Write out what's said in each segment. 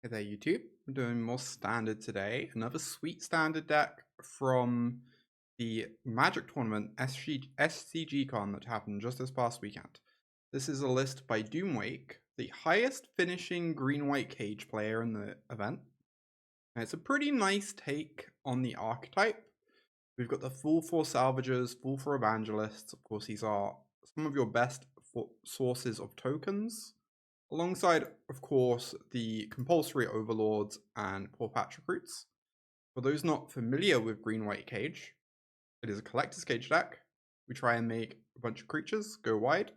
Hey there, YouTube. I'm doing more standard today. Another sweet standard deck from the Magic Tournament SCG Con that happened just this past weekend. This is a list by Doomwake, the highest finishing green-white cage player in the event. And it's a pretty nice take on the archetype. We've got the full 4 Salvagers, full 4 Evangelists. Of course, these are some of your best sources of tokens. Alongside, of course, the compulsory Overlords and Pawpatch Recruits. For those not familiar with Green-White Cage, it is a collector's cage deck. We try and make a bunch of creatures go wide,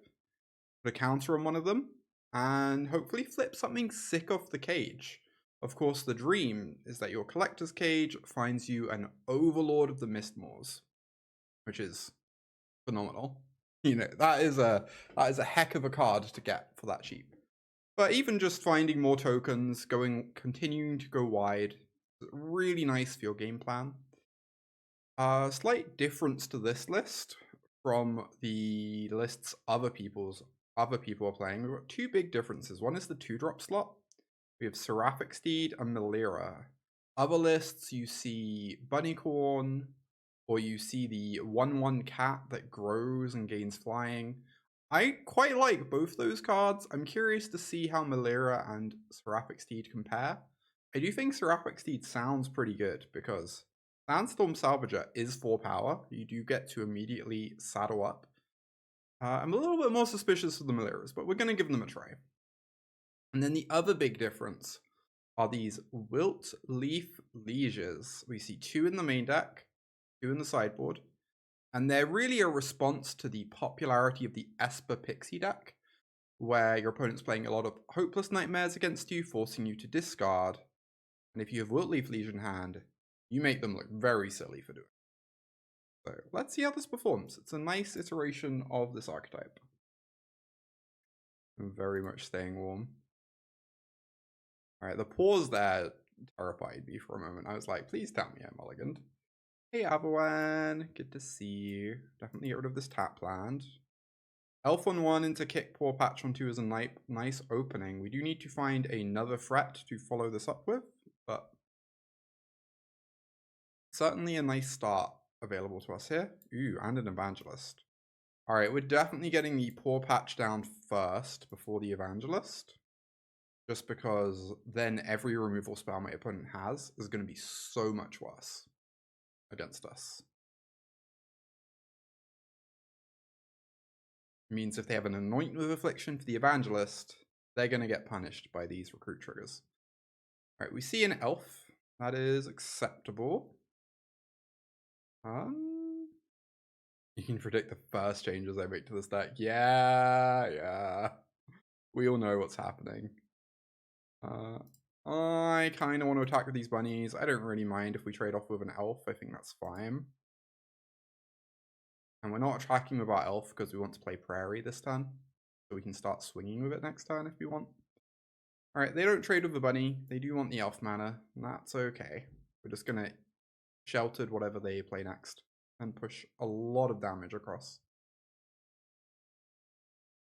put a counter on one of them, and hopefully flip something sick off the cage. Of course, the dream is that your collector's cage finds you an Overlord of the Mistmoors, which is phenomenal. You know, that is a heck of a card to get for that cheap. But even just finding more tokens, continuing to go wide, really nice for your game plan. Slight difference to this list from the lists other people are playing. We've got two big differences. One is the 2-drop slot. We have Seraphic Steed and Melira. Other lists, you see Bunnycorn, or you see the 1/1 cat that grows and gains flying. I quite like both those cards. I'm curious to see how Melira and Seraphic Steed compare. I do think Seraphic Steed sounds pretty good because Sandstorm Salvager is 4 power. You do get to immediately saddle up. I'm a little bit more suspicious of the Meliras, but we're going to give them a try. And then the other big difference are these Wilt-Leaf Lieges. We see 2 in the main deck, 2 in the sideboard. And they're really a response to the popularity of the Esper Pixie deck, where your opponent's playing a lot of Hopeless Nightmares against you, forcing you to discard. And if you have Wilt-Leaf Liege in hand, you make them look very silly for doing it. So let's see how this performs. It's a nice iteration of this archetype. I'm very much staying warm. Alright, the pause there terrified me for a moment. I was like, please tell me I'm mulliganed. Hey Aven, good to see you. Definitely get rid of this tap land. Elf on 1 into kick Pawpatch on 2 is a nice opening. We do need to find another threat to follow this up with, but certainly a nice start available to us here. Ooh, and an Evangelist. Alright, we're definitely getting the Pawpatch down first before the Evangelist. Just because then every removal spell my opponent has is going to be so much worse against us. It means if they have an Anoint with Affliction for the Evangelist, they're going to get punished by these recruit triggers. Alright, we see an elf. That is acceptable. You can predict the first changes I make to this deck. Yeah. We all know what's happening. I kind of want to attack with these bunnies. I don't really mind if we trade off with an elf. I think that's fine. And we're not attacking with our elf because we want to play Prairie this turn. So we can start swinging with it next turn if we want. Alright, they don't trade with the bunny. They do want the elf mana. And that's okay. We're just going to Sheltered whatever they play next. And push a lot of damage across.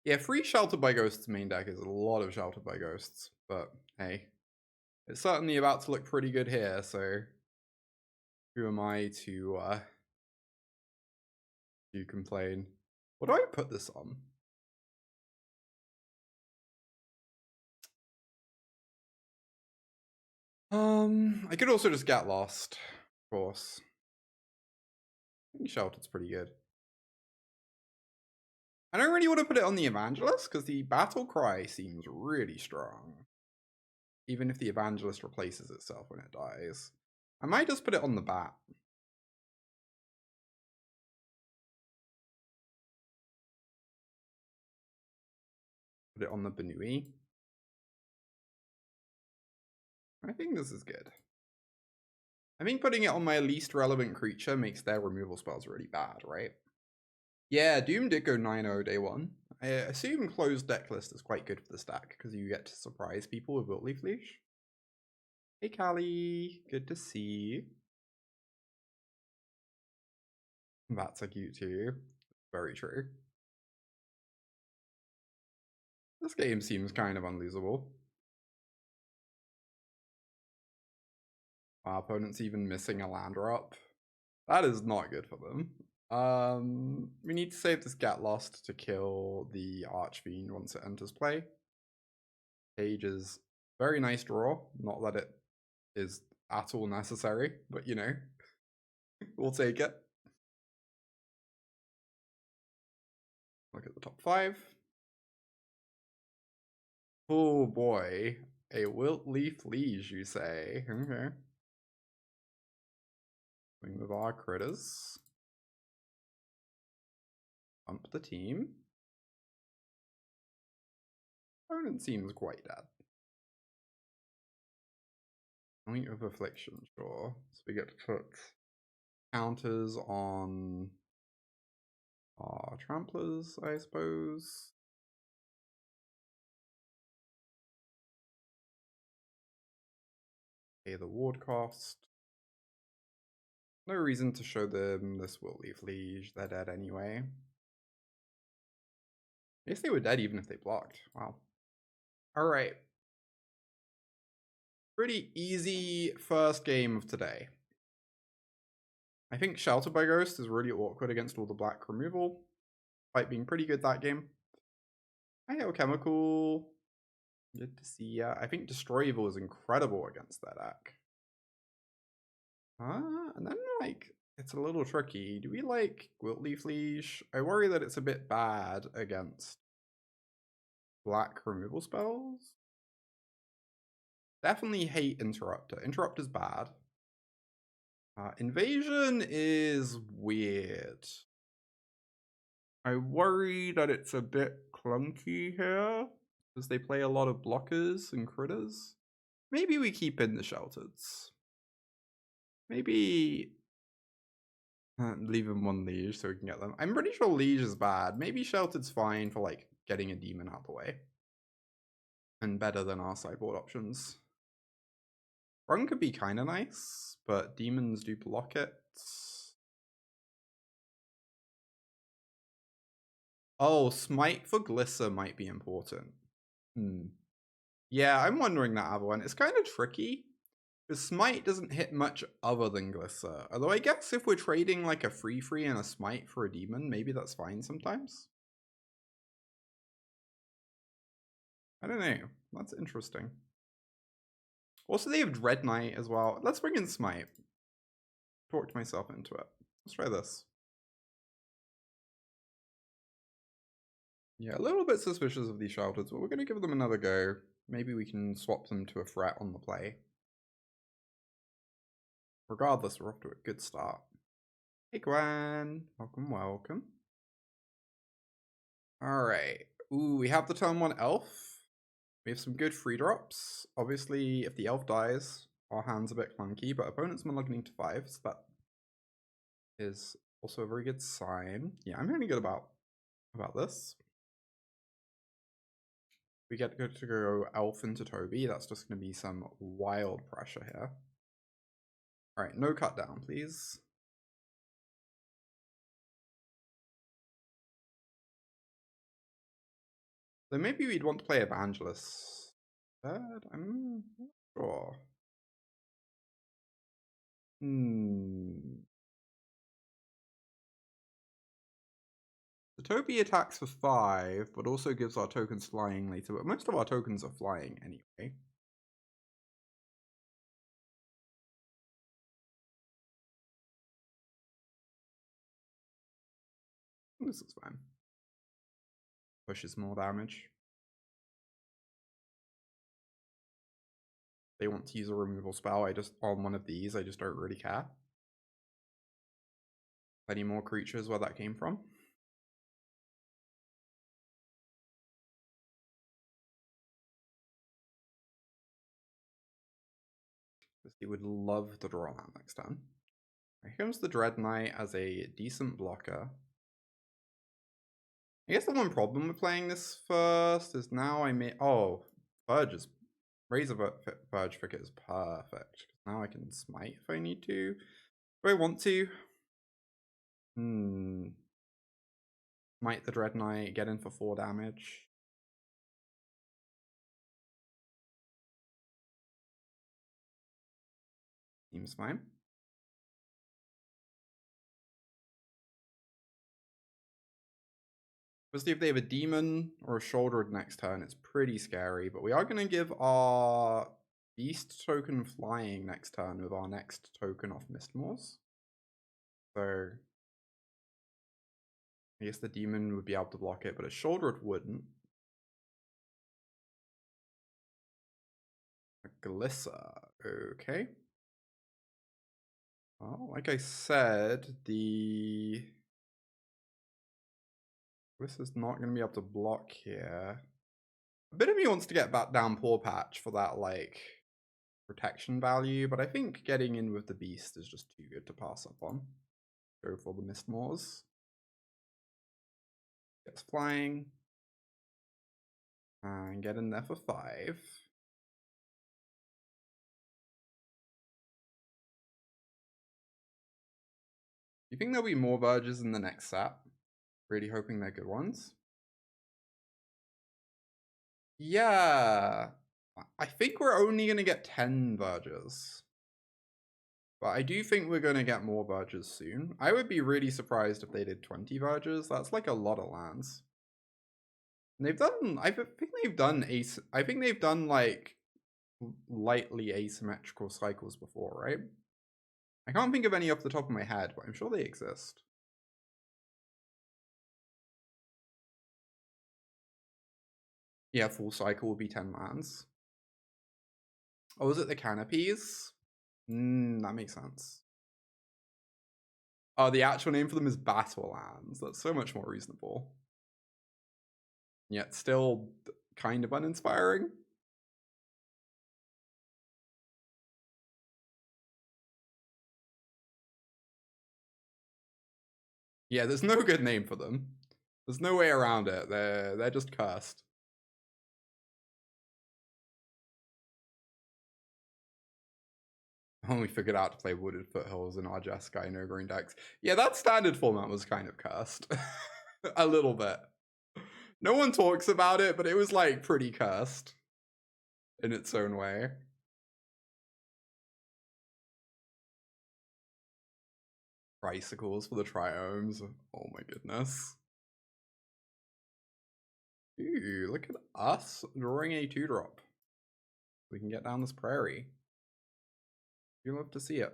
Yeah, free Sheltered by Ghosts main deck is a lot of Sheltered by Ghosts. But hey, it's certainly about to look pretty good here, so who am I to complain? What do I put this on? I could also just get lost, of course. I think Sheltered's pretty good. I don't really want to put it on the Evangelist because the Battle Cry seems really strong. Even if the Evangelist replaces itself when it dies. I might just put it on the bat. Put it on the Benui. I think this is good. I think putting it on my least relevant creature makes their removal spells really bad, right? Yeah, Doom did go 9-0 day 1. I assume closed deck list is quite good for this deck because you get to surprise people with Wilt-Leaf Liege. Hey Callie, good to see you. That's a cute too. Very true. This game seems kind of unlosable. Our opponent's even missing a land drop. That is not good for them. We need to save this Get Lost to kill the Archfiend once it enters play. Page is very nice draw. Not that it is at all necessary, but you know, we'll take it. Look at the top 5. Oh boy, a Wilt-Leaf Liege, you say? Okay. Swing with our critters. Pump the team. Opponent seems quite dead. Point of Affliction, sure. So we get to put counters on our Tramplers, I suppose. Pay the ward cost. No reason to show them this Wilt-Leaf Liege. They're dead anyway. I guess they were dead even if they blocked. Wow. Alright. Pretty easy first game of today. I think Shelter by Ghost is really awkward against all the black removal, despite being pretty good that game. Chemical. Good to see ya. I think Destroy Evil is incredible against that deck. And then, like, it's a little tricky. Do we like Wilt-Leaf Liege? I worry that it's a bit bad against black removal spells. Definitely hate Interrupter. Interrupter's bad. Invasion is weird. I worry that it's a bit clunky here, because they play a lot of blockers and critters. Maybe we keep in the Shelters. Maybe leave them one Liege so we can get them. I'm pretty sure Liege is bad. Maybe Sheltered's fine for like getting a demon out the way. And better than our sideboard options. Run could be kind of nice, but demons do block it. Oh, Smite for Glisser might be important. Yeah, I'm wondering that other one. It's kind of tricky. Because Smite doesn't hit much other than Glisser. Although I guess if we're trading like a free and a Smite for a demon, maybe that's fine sometimes. I don't know. That's interesting. Also, they have Dread Knight as well. Let's bring in Smite. Talked myself into it. Let's try this. Yeah, a little bit suspicious of these Shelters, but we're going to give them another go. Maybe we can swap them to a threat on the play. Regardless, we're off to a good start. Hey Gwen, welcome, welcome. Alright, ooh, we have the turn 1 elf. We have some good free drops. Obviously, if the elf dies, our hand's a bit clunky, but opponent's Malignant to 5, so that is also a very good sign. Yeah, I'm feeling good about this. We get to go elf into Toby. That's just going to be some wild pressure here. Alright, no cut down, please. So maybe we'd want to play Evangelist. I'm not sure. The Toby attacks for 5, but also gives our tokens flying later. But most of our tokens are flying anyway. This is fine. Pushes more damage. They want to use a removal spell. On one of these, I just don't really care. Any more creatures where that came from? He would love to draw that next turn. Here comes the Dread Knight as a decent blocker. I guess the one problem with playing this first is now I may... Oh, Razorverge Thicket is perfect. Now I can Smite if I need to. Do I want to? Smite the Dread Knight, get in for 4 damage. Seems fine. Especially if they have a demon or a shouldered next turn, it's pretty scary. But we are going to give our beast token flying next turn with our next token off Mistmoors. So I guess the demon would be able to block it, but a shouldered wouldn't. A Glissa, okay. Well, like I said, this is not going to be able to block here. A bit of me wants to get back down Pawpatch for that, like, protection value, but I think getting in with the beast is just too good to pass up on. Go for the Mistmoors. Gets flying. And get in there for 5. You think there'll be more Verges in the next set? Really hoping they're good ones. Yeah. I think we're only going to get 10 Verges. But I do think we're going to get more Verges soon. I would be really surprised if they did 20 Verges. That's like a lot of lands. And they've done, I think they've done like lightly asymmetrical cycles before, right? I can't think of any off the top of my head, but I'm sure they exist. Yeah, full cycle will be 10 lands. Oh, is it the canopies? That makes sense. Oh, the actual name for them is Battle Lands. That's so much more reasonable. Yet still kind of uninspiring. Yeah, there's no good name for them. There's no way around it. They're just cursed. I only figured out to play Wooded Foothills in our Jeskai no green decks. Yeah, that standard format was kind of cursed. A little bit. No one talks about it, but it was like pretty cursed in its own way. Tricycles for the triomes. Oh my goodness. Ooh, look at us drawing a 2-drop. We can get down this prairie. You love to see it.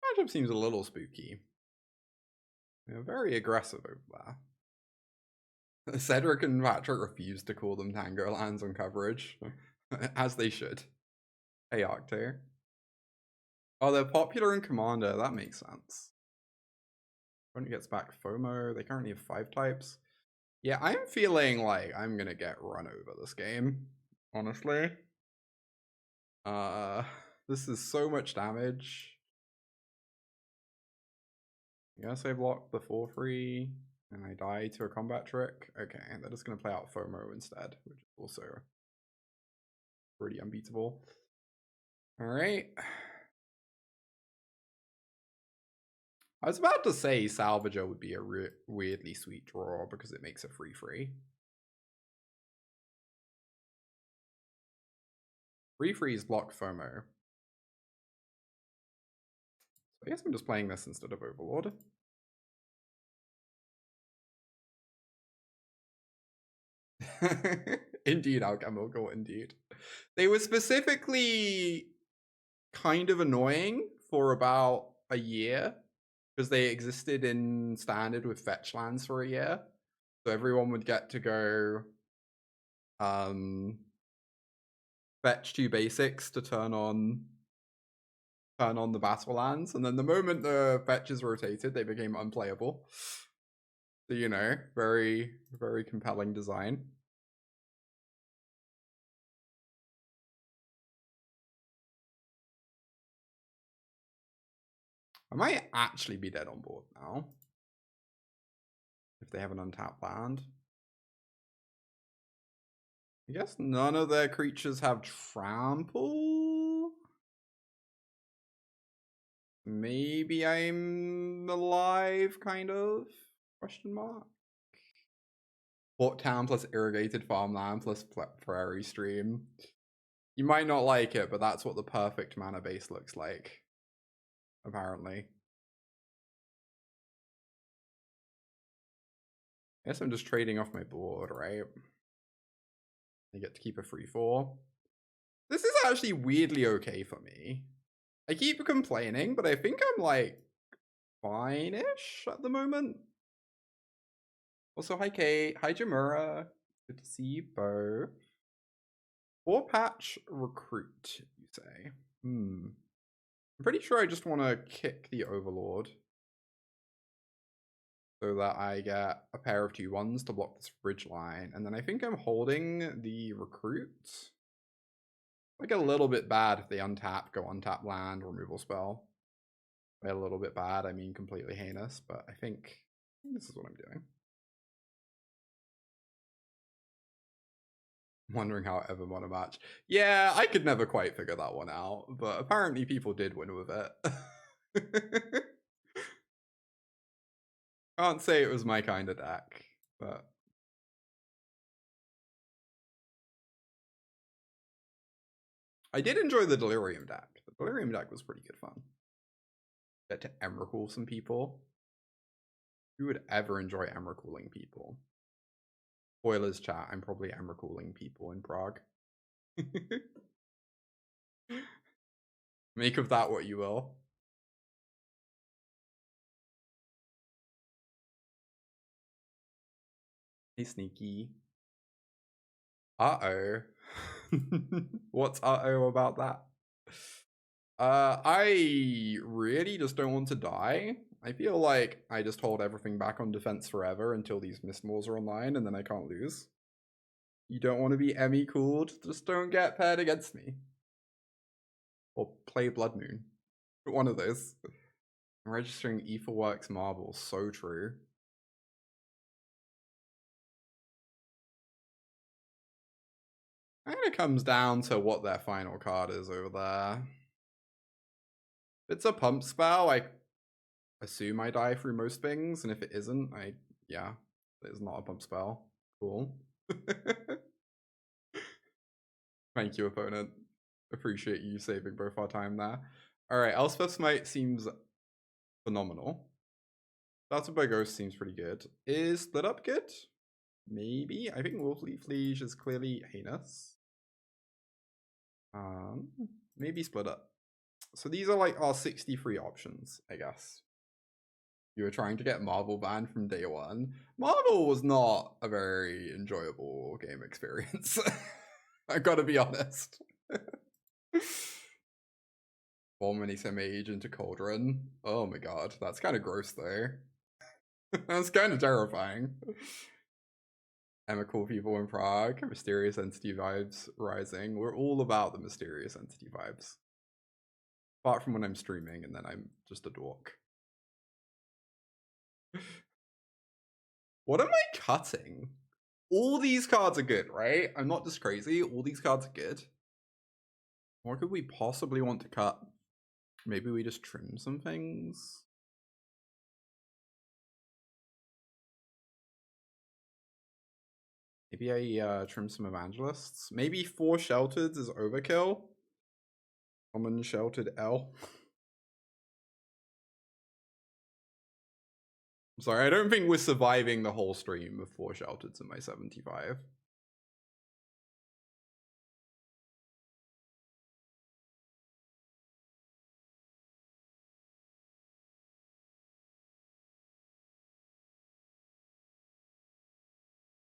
Matchup seems a little spooky. They're very aggressive over there. Cedric and Patrick refuse to call them Tango lands on coverage, as they should. Hey, Octo. Oh, they're popular in Commander. That makes sense. When it gets back FOMO, they currently have 5 types. Yeah, I'm feeling like I'm gonna get run over this game, honestly. This is so much damage. I guess I block the 4/3 and I die to a combat trick. Okay, they're just gonna play out FOMO instead, which is also pretty unbeatable. Alright. I was about to say Salvager would be a weirdly sweet draw because it makes a 3/3. 3/3s block FOMO. So I guess I'm just playing this instead of Overlord. Indeed, Alchemical, indeed. They were specifically kind of annoying for about a year because they existed in standard with fetch lands for a year. So everyone would get to go fetch 2 basics to turn on the battle lands, and then the moment the fetches rotated, they became unplayable. So, you know, very, very compelling design. I might actually be dead on board now if they have an untapped land. I guess none of their creatures have trample. Maybe I'm alive, kind of? Question mark. Port town plus irrigated farmland plus prairie stream. You might not like it, but that's what the perfect mana base looks like. Apparently. I guess I'm just trading off my board, right? I get to keep a 3/4. This is actually weirdly okay for me. I keep complaining, but I think I'm like fine-ish at the moment. Also, hi Kate. Hi Jamura. Good to see you both. Pawpatch Recruit, you say? I'm pretty sure I just want to kick the Overlord. So that I get a pair of 2/1s to block this bridge line. And then I think I'm holding the Recruit. Like a little bit bad if they untap, go untap land, removal spell. By a little bit bad, I mean completely heinous, but I think this is what I'm doing. Wondering how I ever won a match. Yeah, I could never quite figure that one out, but apparently people did win with it. Can't say it was my kind of deck, but I did enjoy the Delirium deck. The Delirium deck was pretty good fun. Get to Emrakul some people. Who would ever enjoy Emrakuling people? Spoilers chat, I'm probably Emrakuling people in Prague. Make of that what you will. Hey, Sneaky. Uh-oh. What's uh-oh about that? I really just don't want to die. I feel like I just hold everything back on defense forever until these Mistmoors are online, and then I can't lose. You don't want to be Emmy cooled? Just don't get paired against me. Or play Blood Moon. One of those. I'm registering Etherworks Marble. So true. Kind of comes down to what their final card is over there. If it's a pump spell, I assume I die through most things, and if it isn't, yeah, it's not a pump spell. Cool. Thank you, opponent. Appreciate you saving both our time there. Alright, Elspeth Smite seems phenomenal. That's a Ghost seems pretty good. Is Split Up good? Maybe. I think Wilt-Leaf Liege is clearly heinous. Maybe Split Up. So these are like our 63 options, I guess. You were trying to get Marvel banned from day one. Marvel was not a very enjoyable game experience. I gotta be honest. Many mage into Cauldron. Oh my god, that's kind of gross though. That's kind of terrifying. Emma cool people in Prague. Mysterious entity vibes rising. We're all about the mysterious entity vibes. Apart from when I'm streaming and then I'm just a dork. What am I cutting? All these cards are good, right? I'm not just crazy. All these cards are good. What could we possibly want to cut? Maybe we just trim some things? Maybe I trim some Evangelists? Maybe 4 Sheltered is overkill? Common Sheltered L. I'm sorry, I don't think we're surviving the whole stream with 4 Shelteds in my 75.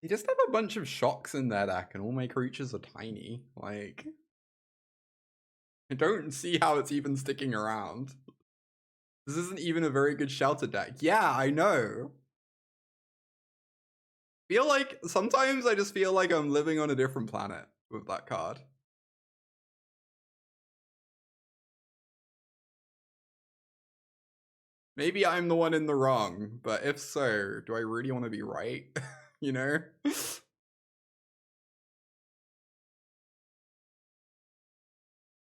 They just have a bunch of shocks in their deck and all my creatures are tiny. Like, I don't see how it's even sticking around. This isn't even a very good shelter deck. Yeah, I know. Feel like, sometimes I just feel like I'm living on a different planet with that card. Maybe I'm the one in the wrong, but if so, do I really want to be right? You know?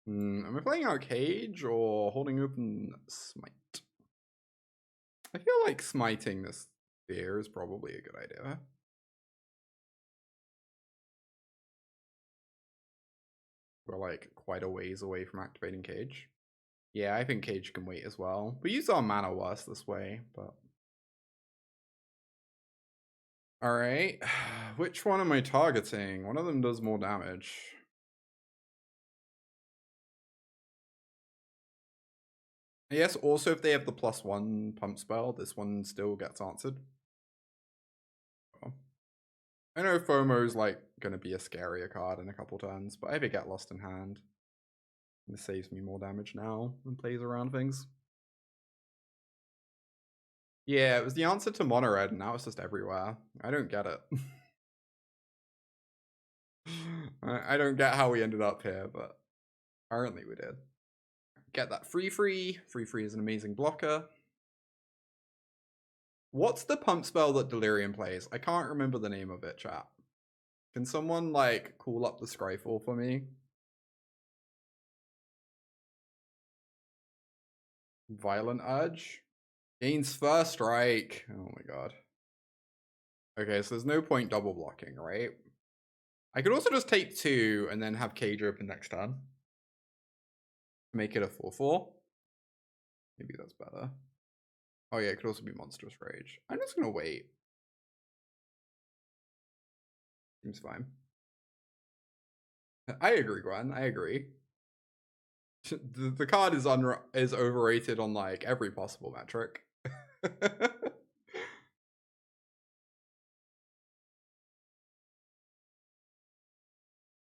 Am I playing out Cage or holding open Smite? I feel like smiting this sphere is probably a good idea. We're like quite a ways away from activating Cage. Yeah, I think Cage can wait as well. We use our mana worse this way, but... Alright, which one am I targeting? One of them does more damage. Yes, also if they have the +1 pump spell, this one still gets answered. Oh. I know FOMO's like gonna be a scarier card in a couple turns, but I have it get lost in hand. This saves me more damage now and plays around things. Yeah, it was the answer to mono red, and now it's just everywhere. I don't get it. I don't get how we ended up here, but apparently we did. Get that free. Free is an amazing blocker. What's the pump spell that Delirium plays? I can't remember the name of it, chat. Can someone, like, call up the Scryfall for me? Violent Urge? Gains first strike. Oh my god. Okay, so there's no point double blocking, right? I could also just take 2 and then have Cage open next turn. Make it a 4/4. Maybe that's better. Oh yeah, it could also be Monstrous Rage. I'm just gonna wait. Seems fine. I agree, Gwen. I agree. The card is overrated on like every possible metric.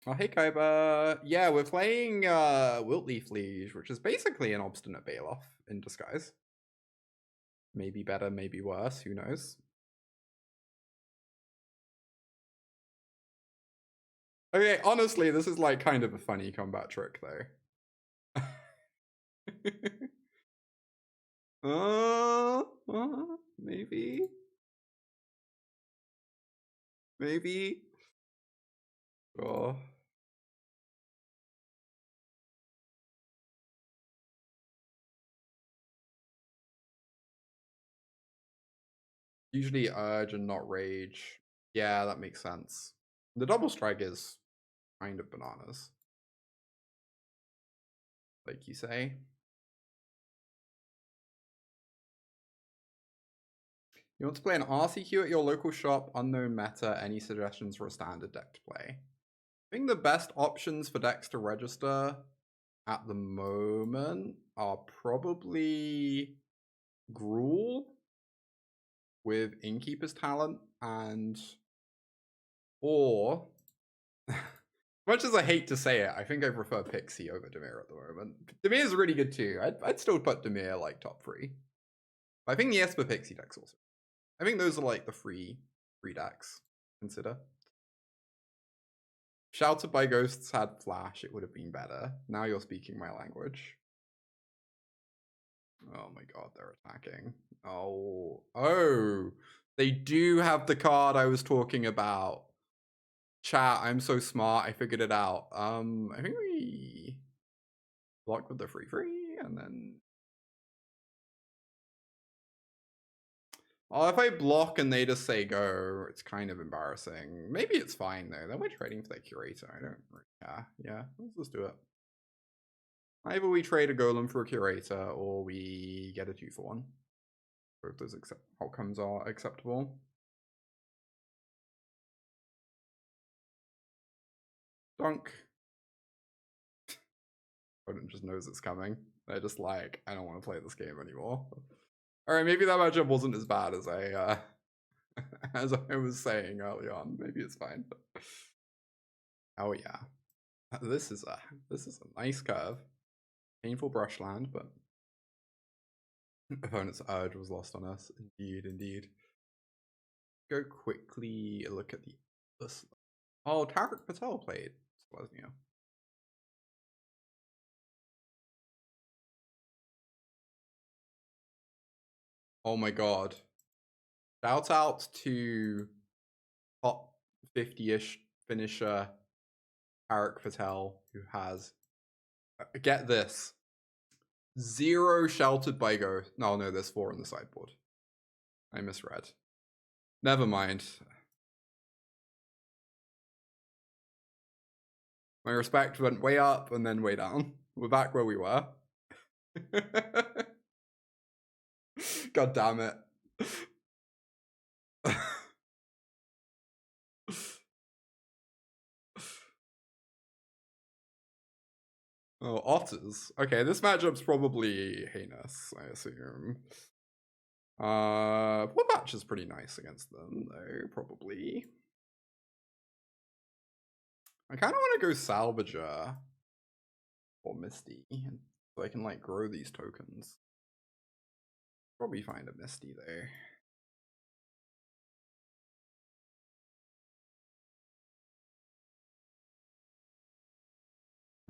Oh, hey Kaiba. Yeah, we're playing Wilt-Leaf Liege, which is basically an Obstinate Baloth in disguise. Maybe better, maybe worse, who knows? Okay, honestly, this is like kind of a funny combat trick though. Maybe. Maybe. Oh. Usually Urge and not Rage. Yeah, that makes sense. The double strike is kind of bananas. Like you say. You want to play an RCQ at your local shop, unknown meta, any suggestions for a standard deck to play? I think the best options for decks to register at the moment are probably Gruul with Innkeeper's Talent and or much as I hate to say it, I think I prefer Pixie over Dimir at the moment. Dimir is really good too. I'd still put Dimir like top 3. But I think the Esper Pixie decks also. I think those are like the free decks. Consider. Shouted by Ghosts had Flash, it would have been better. Now you're speaking my language. Oh my god, they're attacking. Oh, they do have the card I was talking about. Chat, I'm so smart, I figured it out. I think we block with the free and then... Oh, if I block and they just say go, it's kind of embarrassing. Maybe it's fine though. Then we're trading for their Curator. I don't really care. Yeah, let's just do it. Either we trade a Golem for a Curator or we get a 2-for-1. Both those outcomes are acceptable. Dunk. Opponent just knows it's coming. They're just like, I don't want to play this game anymore. Alright, maybe that matchup wasn't as bad as I as I was saying early on. Maybe it's fine. Oh yeah. This is a nice curve. Painful Brushland, but opponent's Urge was lost on us. Indeed. Go quickly look at this. Oh, Tarek Patel played Selesnya. Oh my god. Shout out to top 50-ish finisher Tarek Patel, who has, get this, 0 Sheltered by Ghost. No, there's 4 on the sideboard. I misread. Never mind. My respect went way up and then way down. We're back where we were. God damn it. Oh, otters. Okay, this matchup's probably heinous, I assume. Pawpatch is pretty nice against them, though, probably. I kind of want to go Salvager or Misty, so I can, like, grow these tokens. Probably find a Misty, though.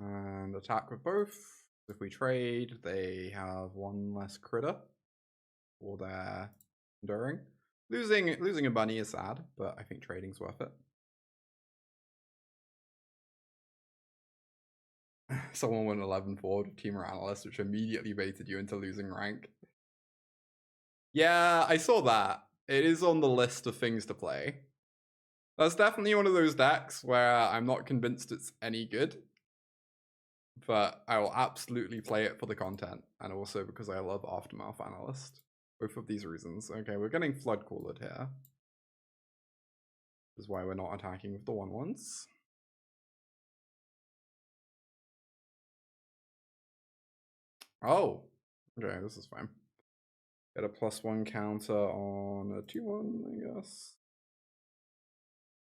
And attack with both. If we trade, they have one less critter for their enduring. Losing a bunny is sad, but I think trading's worth it. Someone went 11-4 with Teamer Analyst, which immediately baited you into losing rank. Yeah, I saw that. It is on the list of things to play. That's definitely one of those decks where I'm not convinced it's any good, but I will absolutely play it for the content, and also because I love Aftermath Analyst. Both of these reasons. Okay, we're getting Flood Coolered here. This is why we're not attacking with the 1/1s. Oh, okay, this is fine. Get a +1 counter on a 2/1, I guess.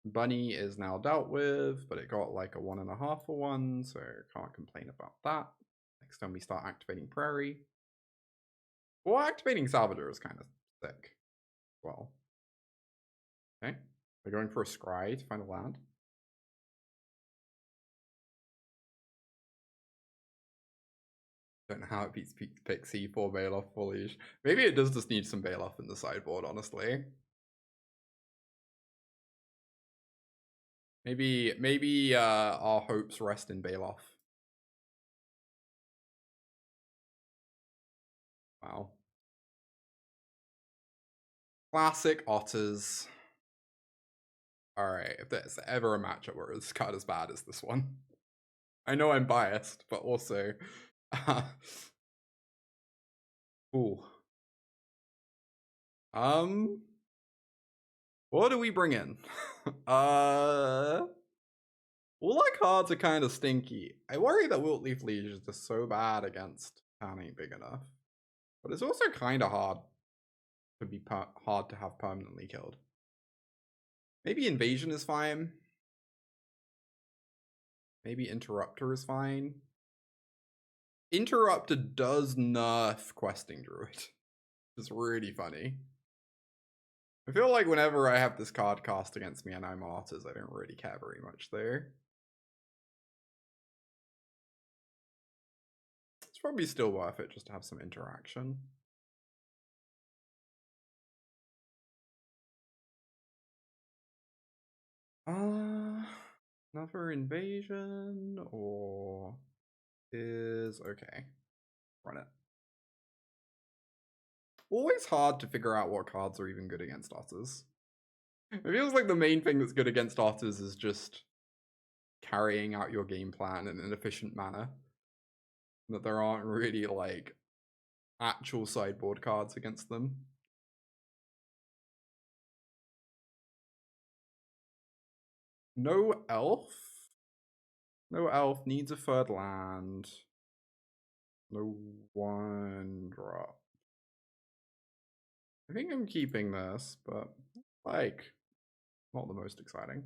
Bunny is now dealt with, but it got like a 1.5 for 1, so can't complain about that. Next time we start activating Prairie. Well, activating Salvager is kind of sick. Well. Okay. We're going for a scry to find a land. Don't know how it beats Pixie for Bailoff for Liege. Maybe it does just need some Bailoff in the sideboard, honestly. Maybe our hopes rest in Bailoff. Wow. Classic Otters. Alright, if there's ever a matchup where it's cut as bad as this one. I know I'm biased, but also... Ooh. What do we bring in? All our cards are kind of stinky. I worry that Wilt-Leaf Liege is just so bad against town ain't big enough. But it's also kind of hard to have permanently killed. Maybe Invasion is fine. Maybe Interrupter is fine. Interrupter does nerf Questing Druid. It's really funny. I feel like whenever I have this card cast against me and I'm Otters, I don't really care very much there. It's probably still worth it just to have some interaction. Another invasion or is okay. Run it. Always hard to figure out what cards are even good against Otters. It feels like the main thing that's good against Otters is just carrying out your game plan in an efficient manner. That there aren't really like actual sideboard cards against them. No elf? No elf needs a third land. No 1-drop. I think I'm keeping this, but like not the most exciting.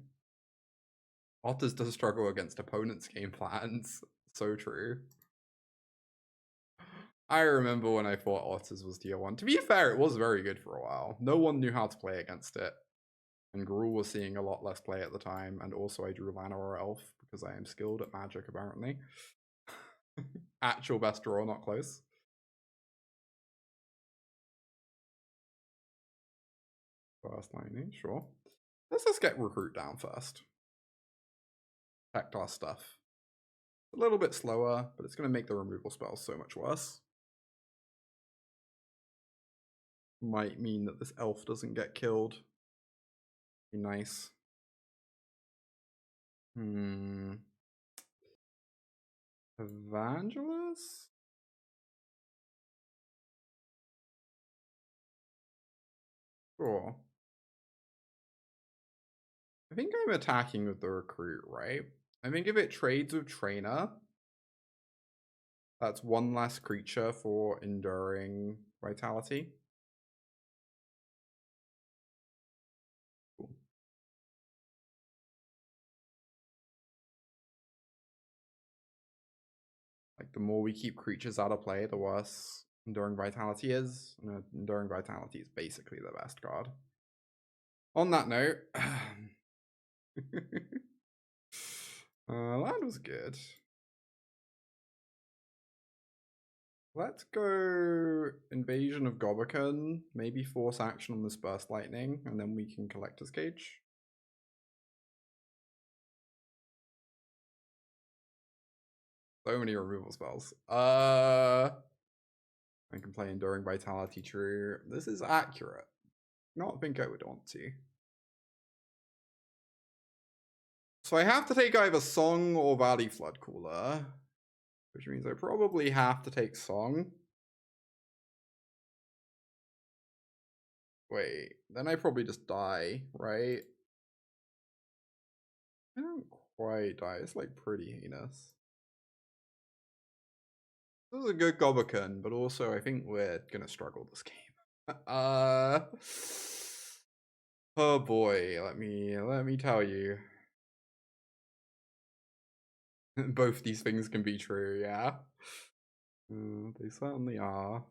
Otters does struggle against opponents' game plans. So true. I remember when I thought Otters was tier 1. To be fair, it was very good for a while. No one knew how to play against it. And Gruul was seeing a lot less play at the time. And also I drew Llanowar Elf because I am skilled at Magic, apparently. Actual best draw, not close. First lightning, sure. Let's just get Recruit down first. Protect our stuff. A little bit slower, but it's going to make the removal spells so much worse. Might mean that this elf doesn't get killed. Be nice. Evangelist? Sure. I think I'm attacking with the recruit, right? I think if it trades with trainer, that's one less creature for enduring vitality. Cool. Like the more we keep creatures out of play, the worse enduring vitality is. And enduring vitality is basically the best card. On that note, land was good. Let's go Invasion of Gobakhan, maybe force action on this Burst Lightning, and then we can Collector's Cage. So many removal spells. I can play Enduring Vitality, true. This is accurate. Not think I would want to. So I have to take either Song or Valley Flood Cooler, which means I probably have to take Song. Wait, then I probably just die, right? I don't quite die. It's like pretty heinous. This is a good Gobakhan, but also I think we're gonna struggle this game. Oh boy, let me tell you. Both these things can be true, yeah. They certainly are.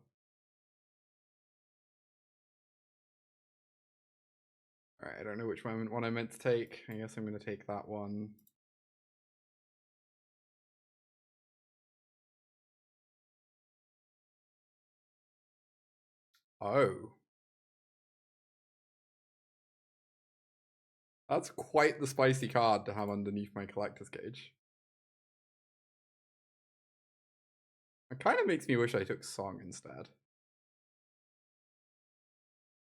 Alright, I don't know which one I meant to take. I guess I'm gonna take that one. Oh. That's quite the spicy card to have underneath my Collector's Cage. It kind of makes me wish I took Song instead.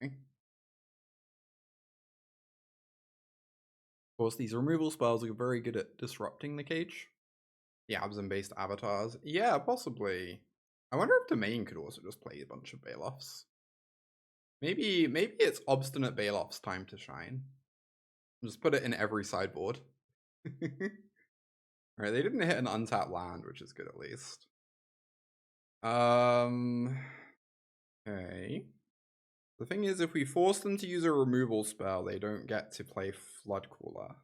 Okay. Of course, these removal spells are very good at disrupting the cage. The Absent-based avatars. Yeah, possibly. I wonder if Domain could also just play a bunch of Baloffs. Maybe it's Obstinate Baloff's time to shine. Just put it in every sideboard. Alright, they didn't hit an untapped land, which is good at least. Okay. The thing is, if we force them to use a removal spell, they don't get to play Flood Cooler.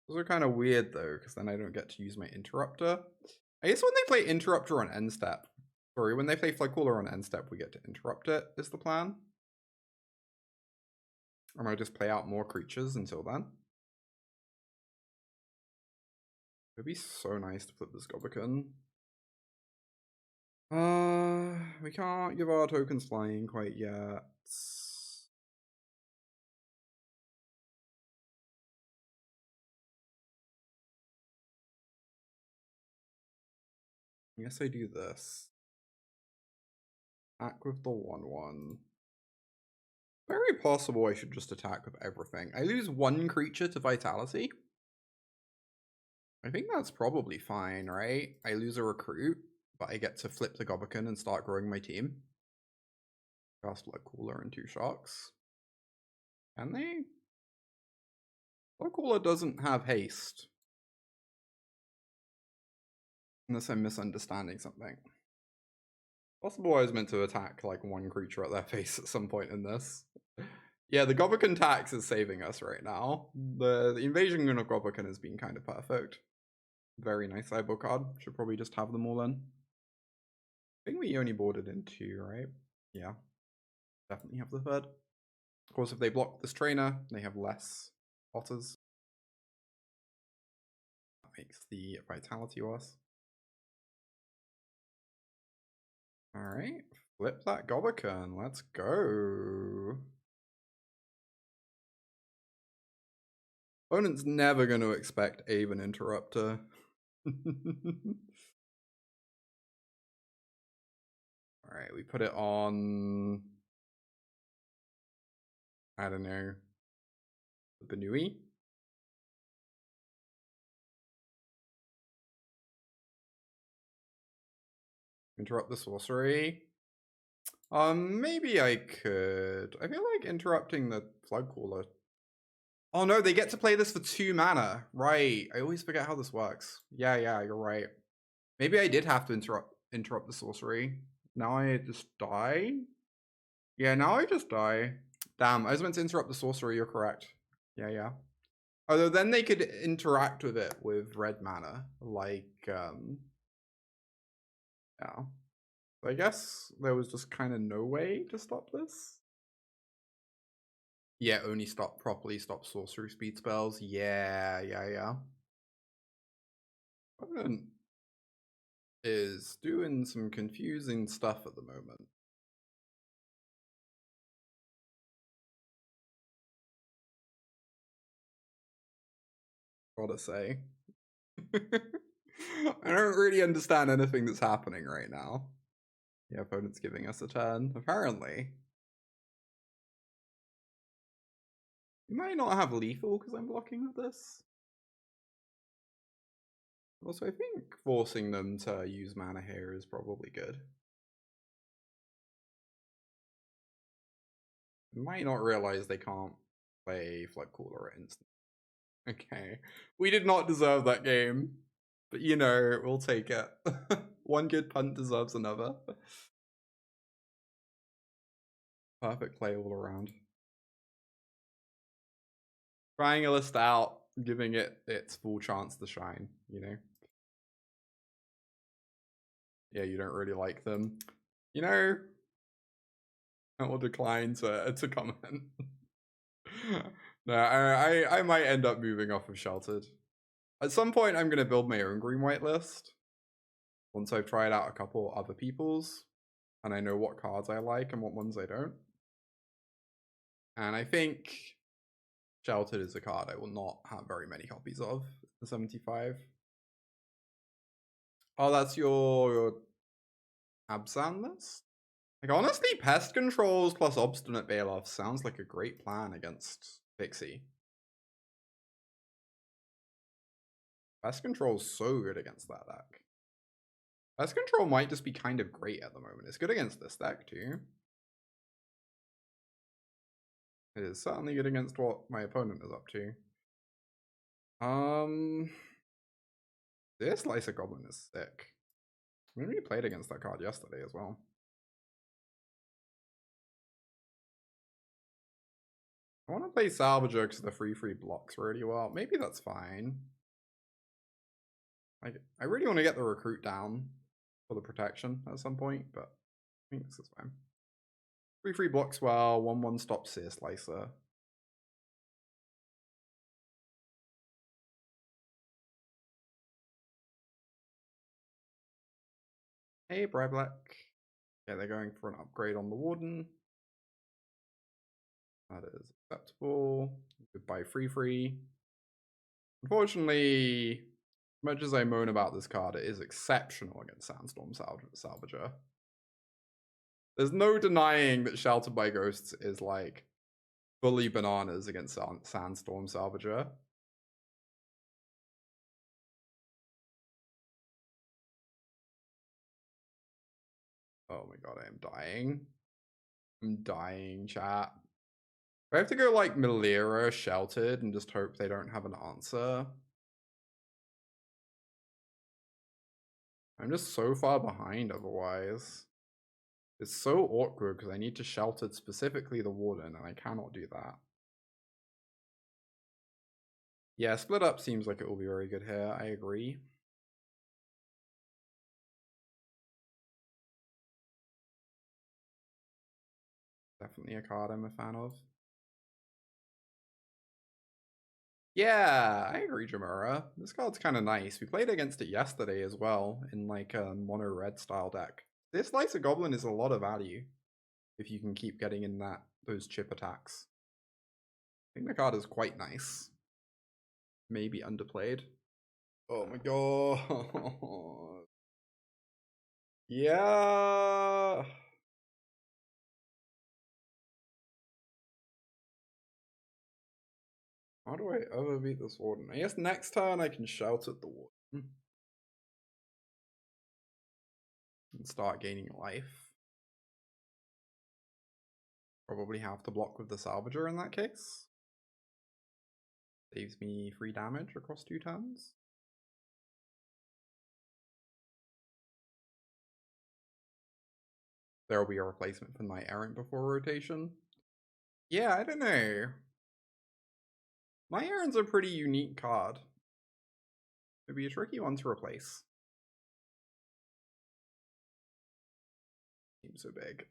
Those are kind of weird though, because then I don't get to use my Interrupter. I guess when they play Interrupter on end step, sorry, when they play Flood Cooler on end step, we get to interrupt it, is the plan. Or might I just play out more creatures until then? It'd be so nice to flip this Gobakhan. We can't give our tokens flying quite yet. I guess I do this. Attack with the 1/1. Very possible I should just attack with everything. I lose one creature to Vitality. I think that's probably fine, right? I lose a recruit, but I get to flip the Gobakhan and start growing my team. Cast Flood Cooler and 2 Sharks. Can they? Flood Cooler doesn't have haste. Unless I'm misunderstanding something. Possible I was meant to attack like one creature at their face at some point in this. Yeah, the Gobakhan tax is saving us right now. The Invasion of Gobakhan has been kind of perfect. Very nice sideboard card. Should probably just have them all in. I think we only boarded in 2, right? Yeah. Definitely have the third. Of course, if they block this trainer, they have less otters. That makes the vitality worse. Alright, flip that Gobakhan. Let's go. Opponent's never going to expect Aven Interrupter. Alright, we put it on... I don't know. The Benui? Interrupt the sorcery. Maybe I could. I feel like interrupting the Floodcaller. Oh no, they get to play this for 2 mana. Right. I always forget how this works. Yeah, you're right. Maybe I did have to interrupt the sorcery. Now I just die? Yeah, now I just die. Damn, I was meant to interrupt the sorcery, you're correct. Yeah. Although then they could interact with it with red mana. Like, yeah. I guess there was just kind of no way to stop this. Yeah, only properly stop sorcery speed spells. Yeah. Opponent is doing some confusing stuff at the moment. Gotta say. I don't really understand anything that's happening right now. Yeah, opponent's giving us a turn, apparently. You might not have lethal because I'm blocking with this. Also, I think forcing them to use mana here is probably good. You might not realize they can't play Floodcaller at instant. Okay. We did not deserve that game. But you know, we'll take it. One good punt deserves another. Perfect play all around. Triangulist out, giving it its full chance to shine, you know? Yeah, you don't really like them. You know, I will decline to comment. No, I might end up moving off of Sheltered. At some point, I'm going to build my own green-white list. Once I've tried out a couple other people's, and I know what cards I like and what ones I don't. And I think Sheltered is a card I will not have very many copies of. The 75. Oh, that's your Absan list? Like, honestly, Pest Controls plus Obstinate Bailoff sounds like a great plan against Pixie. Pest Control's so good against that deck. Pest Control might just be kind of great at the moment. It's good against this deck, too. It is certainly good against what my opponent is up to. This Slicer Goblin is sick. We already played against that card yesterday as well. I want to play Salvager because the free blocks really well. Maybe that's fine. I really want to get the Recruit down for the protection at some point, but I think this is fine. Free blocks well, 1/1 stops Seer Slicer. Hey, Bryblack. Yeah, they're going for an upgrade on the Warden. That is acceptable. Goodbye, free. Unfortunately, as much as I moan about this card, it is exceptional against Sandstorm Salvager. There's no denying that Sheltered by Ghosts is like fully bananas against Sandstorm Salvager. Oh my god, I am dying. I'm dying, chat. I have to go like Melira Sheltered and just hope they don't have an answer. I'm just so far behind otherwise. It's so awkward because I need to Sheltered specifically the Warden and I cannot do that. Yeah, split up seems like it will be very good here. I agree. Definitely a card I'm a fan of. Yeah, I agree, Jamura. This card's kind of nice. We played against it yesterday as well in like a mono red style deck. This Slicer Goblin is a lot of value if you can keep getting in those chip attacks. I think the card is quite nice. Maybe underplayed. Oh my god. Yeah. How do I ever beat this Warden? I guess next turn I can shout at the Warden. and start gaining life. Probably have to block with the Salvager in that case. Saves me 3 damage across 2 turns. There will be a replacement for Knight Errant before rotation. Yeah, I don't know. Knight Errant's a pretty unique card. It'd be a tricky one to replace. Seems so big.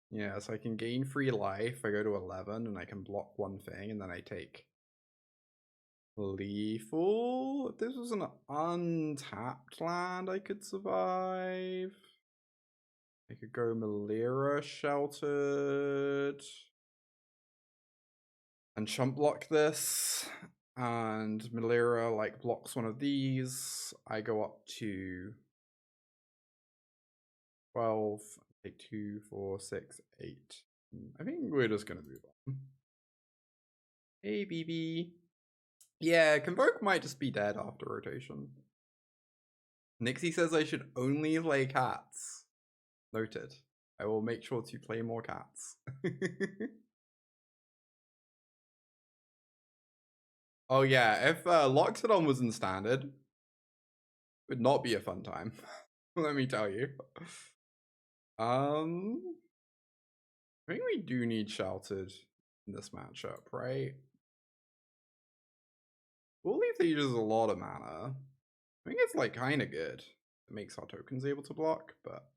Yeah, so I can gain 3 life. I go to 11 and I can block 1 thing and then I take Lethal. If this was an untapped land, I could survive. I could go Melira Sheltered and chump block this. And Melira like blocks one of these. I go up to 12. Take 2, 4, 6, 8. I think we're just gonna move on. Hey, BB. Yeah, Convoke might just be dead after rotation. Nixie says I should only play cats. Noted. I will make sure to play more cats. Oh yeah, if Loxodon was in standard, it would not be a fun time. Let me tell you. I think we do need Sheltered in this matchup, right? Wilt-Leaf Liege is a lot of mana. I think it's like kind of good. It makes our tokens able to block, but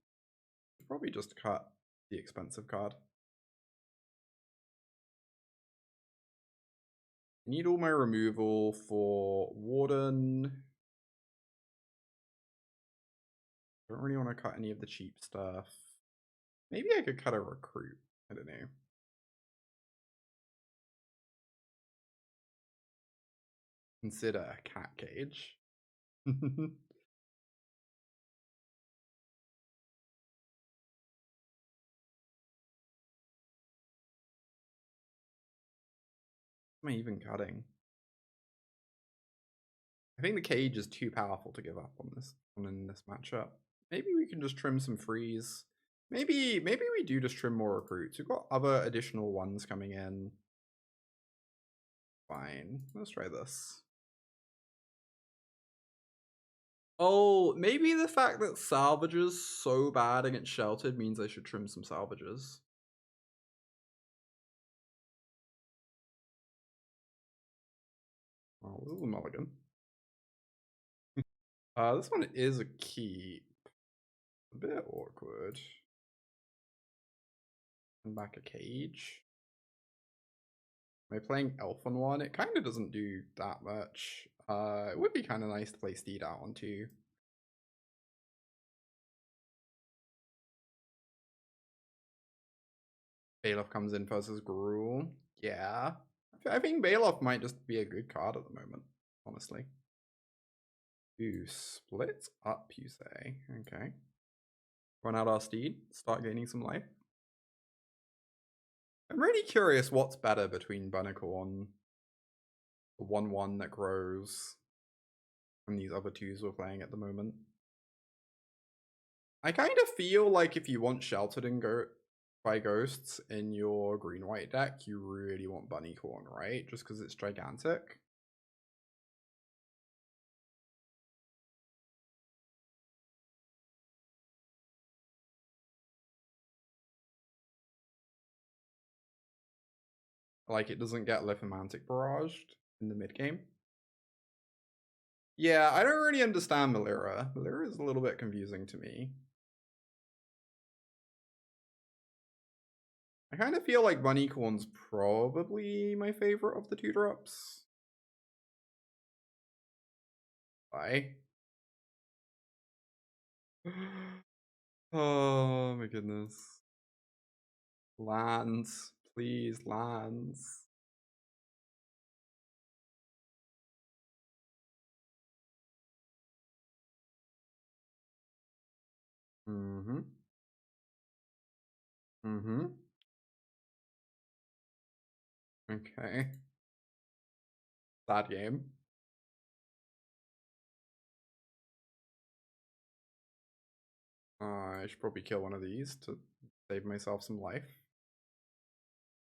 probably just cut the expensive card. I need all my removal for Warden. Don't really want to cut any of the cheap stuff. Maybe I could cut a Recruit. I don't know. Consider a cat cage. Am I even cutting? I think the cage is too powerful to give up on this in this matchup. Maybe we can just trim some freeze. Maybe we do just trim more recruits. We've got other additional ones coming in. Fine. Let's try this. Oh, maybe the fact that Salvager's so bad against Sheltered means I should trim some Salvagers. Oh, this is a mulligan. This one is a keep. A bit awkward. And back a cage. Am I playing Elf on one? It kind of doesn't do that much. It would be kind of nice to play Steed out on 2. Baloff comes in versus Gruul. Yeah. I think Baloff might just be a good card at the moment, honestly. Ooh, split up, you say? Okay. Run out our Steed, start gaining some life. I'm really curious what's better between Bunnicorn, the 1/1 that grows, and these other 2s we're playing at the moment. I kind of feel like if you want Sheltered and by Ghosts in your green-white deck, you really want Bunnicorn, right? Just because it's gigantic. Like, it doesn't get Lithomantic barraged in the mid-game. Yeah, I don't really understand Melira. Melira is a little bit confusing to me. I kind of feel like Bunnicorn's probably my favorite of the 2-drops. Bye. Oh my goodness. Lands. Please, lands. Mm-hmm. Mm-hmm. Okay. Sad game. I should probably kill one of these to save myself some life.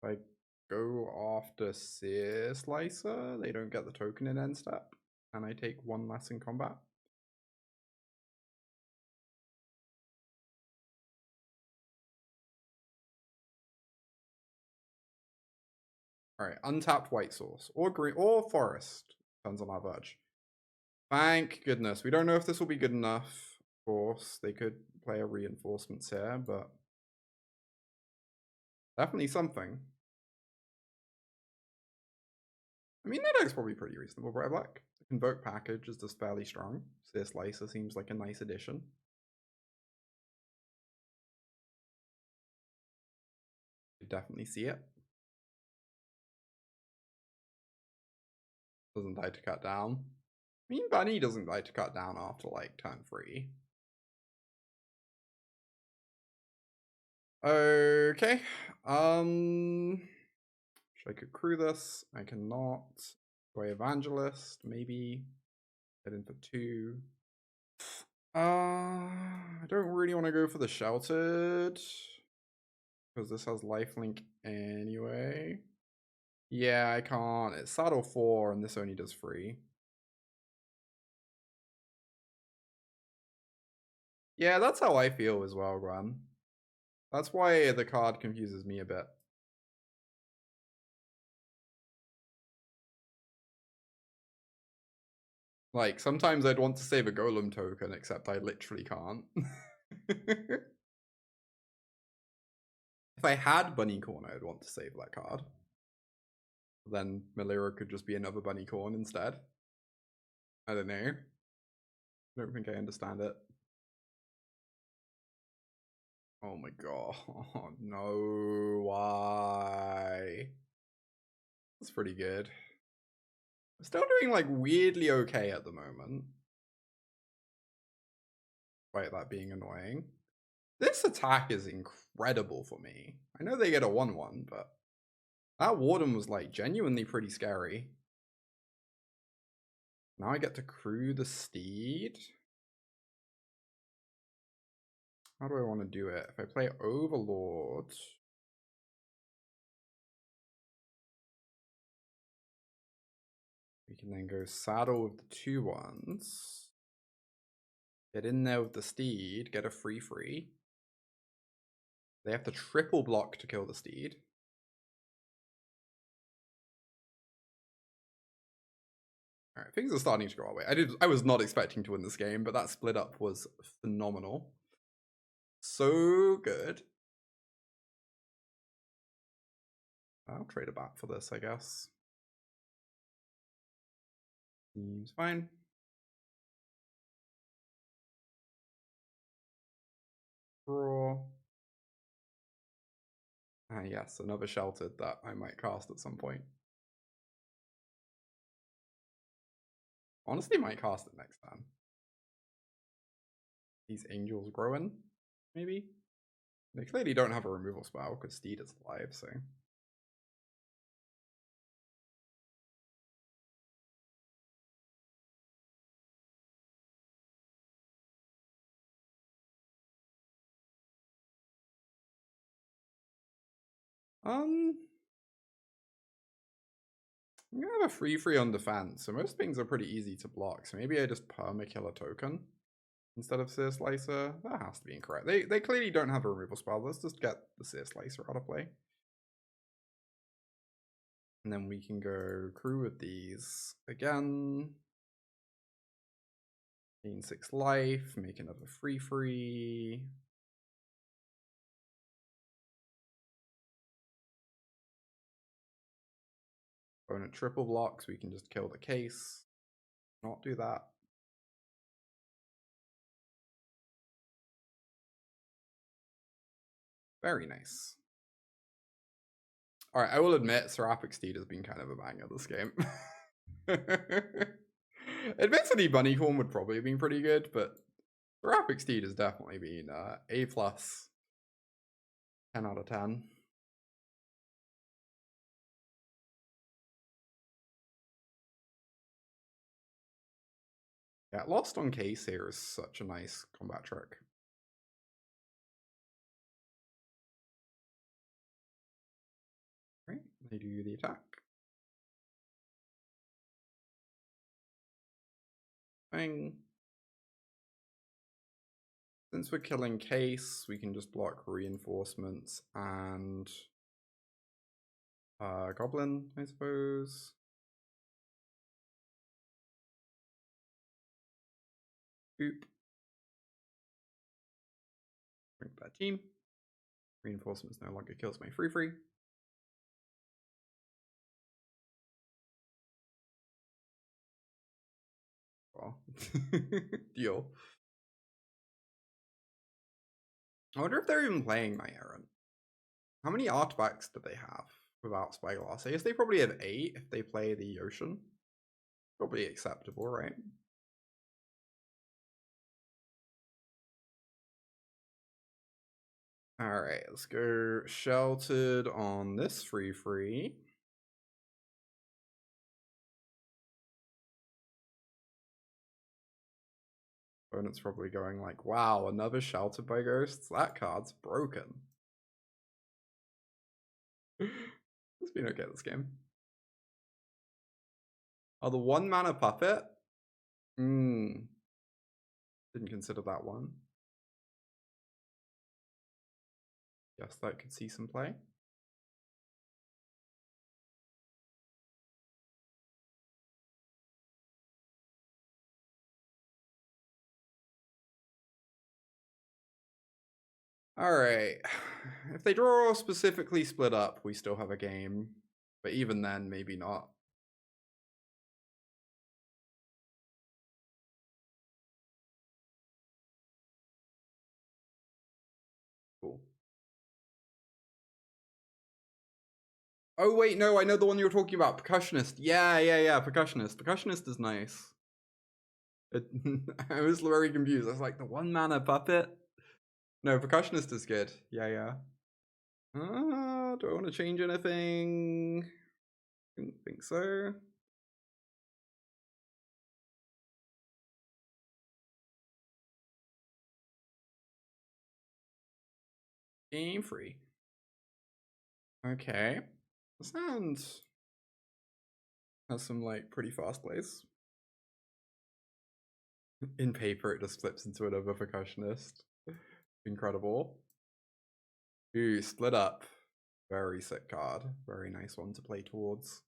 If I go after Seer Slicer, they don't get the token in end step, and I take one less in combat. Alright, untapped white source. Or green or forest. Depends on our verge. Thank goodness. We don't know if this will be good enough. Of course, they could play a reinforcements here, but definitely something. I mean, that deck's probably pretty reasonable, but I like the Convoke package is just fairly strong. Seer Slicer seems like a nice addition. You definitely see it. Doesn't die to cut down. Mean Bunny doesn't like to cut down after like turn 3. Okay. Should I accrue this? I cannot. Go Evangelist, maybe. Get in for 2. I don't really want to go for the Sheltered. Because this has lifelink anyway. Yeah, I can't. It's saddle 4 and this only does 3. Yeah, that's how I feel as well, Gran. That's why the card confuses me a bit. Like, sometimes I'd want to save a golem token, except I literally can't. If I had Bunny Corn, I'd want to save that card. Then Melira could just be another Bunny Corn instead. I don't know. I don't think I understand it. Oh my god. Oh, no, why? That's pretty good. I'm still doing like weirdly okay at the moment. Despite that being annoying. This attack is incredible for me. I know they get a 1-1, but that Warden was like genuinely pretty scary. Now I get to crew the Steed. How do I want to do it? If I play Overlord, we can then go saddle with the 2-1s. Get in there with the Steed, get a free. They have to triple block to kill the Steed. Alright, things are starting to go our way. I was not expecting to win this game, but that split up was phenomenal. So good. I'll trade a bat for this, I guess. Seems fine. Draw. Ah, yes, another Sheltered that I might cast at some point. Honestly, might cast it next time. These angels growing, maybe? They clearly don't have a removal spell because Steed is alive, so. I'm gonna have a free on defense, so most things are pretty easy to block. So maybe I just perma-kill a token instead of Seer Slicer. That has to be incorrect. They clearly don't have a removal spell. Let's just get the Seer Slicer out of play. And then we can go crew with these again. Gain 6 life, make another free. Opponent triple blocks, we can just kill the case. Not do that. Very nice. Alright, I will admit Seraphic Steed has been kind of a banger this game. Admittedly, Bunnycorn would probably have been pretty good, but Seraphic Steed has definitely been A+. 10 out of 10. Yeah, Lost on Case here is such a nice combat trick. They do the attack. Bang. Since we're killing Case, we can just block reinforcements and Goblin, I suppose. Boop. Bring that team. Reinforcements no longer kills my free. Well, deal. I wonder if they're even playing my errand. How many artifacts do they have without Spyglass? I guess they probably have 8 if they play the Ocean. Probably acceptable, right? Alright, let's go Sheltered on this free. Opponent's probably going like, wow, another Sheltered by Ghosts? That card's broken. It's been okay this game. Oh, the 1 mana puppet? Didn't consider that one. Guess that could see some play. Alright. If they draw specifically split up, we still have a game. But even then, maybe not. Cool. Oh wait, no, I know the one you were talking about. Percussionist. Yeah, Percussionist. Percussionist is nice. I was very confused. I was like, the 1 mana puppet? No, Percussionist is good. Yeah. Do I want to change anything? Didn't think so. Game free. Okay. This hand has some like pretty fast plays. In paper, it just flips into another Percussionist. Incredible. Ooh, split up. Very sick card. Very nice one to play towards.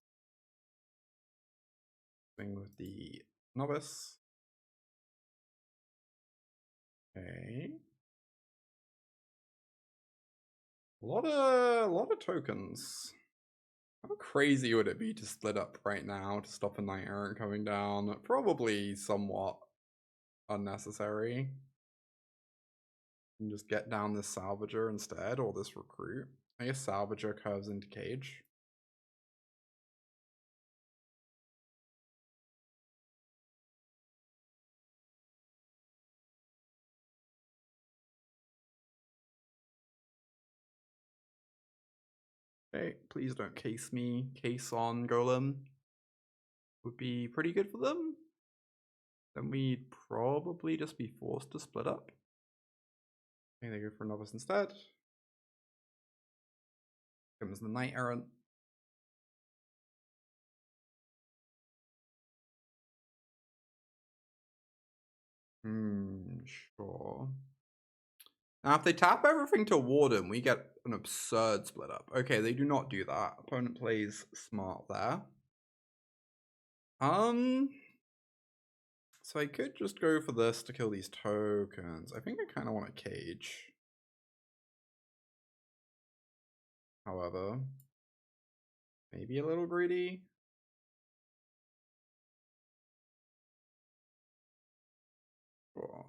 Thing with the Novice. Okay. A lot of tokens. How crazy would it be to split up right now to stop a Knight Errant coming down? Probably somewhat unnecessary. And just get down this Salvager instead, or this Recruit. I guess Salvager curves into Cage. Okay, please don't case me. Case on Golem would be pretty good for them. Then we'd probably just be forced to split up. Okay, they go for Novice instead. Comes the Knight Errant. Sure. Now, if they tap everything to Warden, we get an absurd split up. Okay, they do not do that. Opponent plays smart there. So I could just go for this to kill these tokens. I think I kind of want a Cage. However, maybe a little greedy. Sure.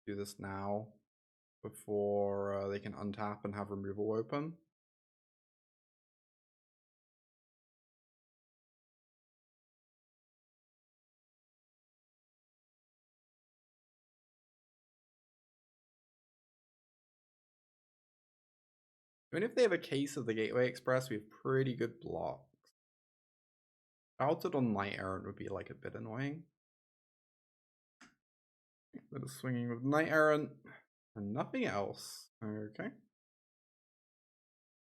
Do this now before they can untap and have removal open. Even if they have a case of the Gateway Express, we have pretty good blocks. Sheltered on Knight Errant would be like a bit annoying. Bit of swinging with Knight Errant and nothing else. Okay.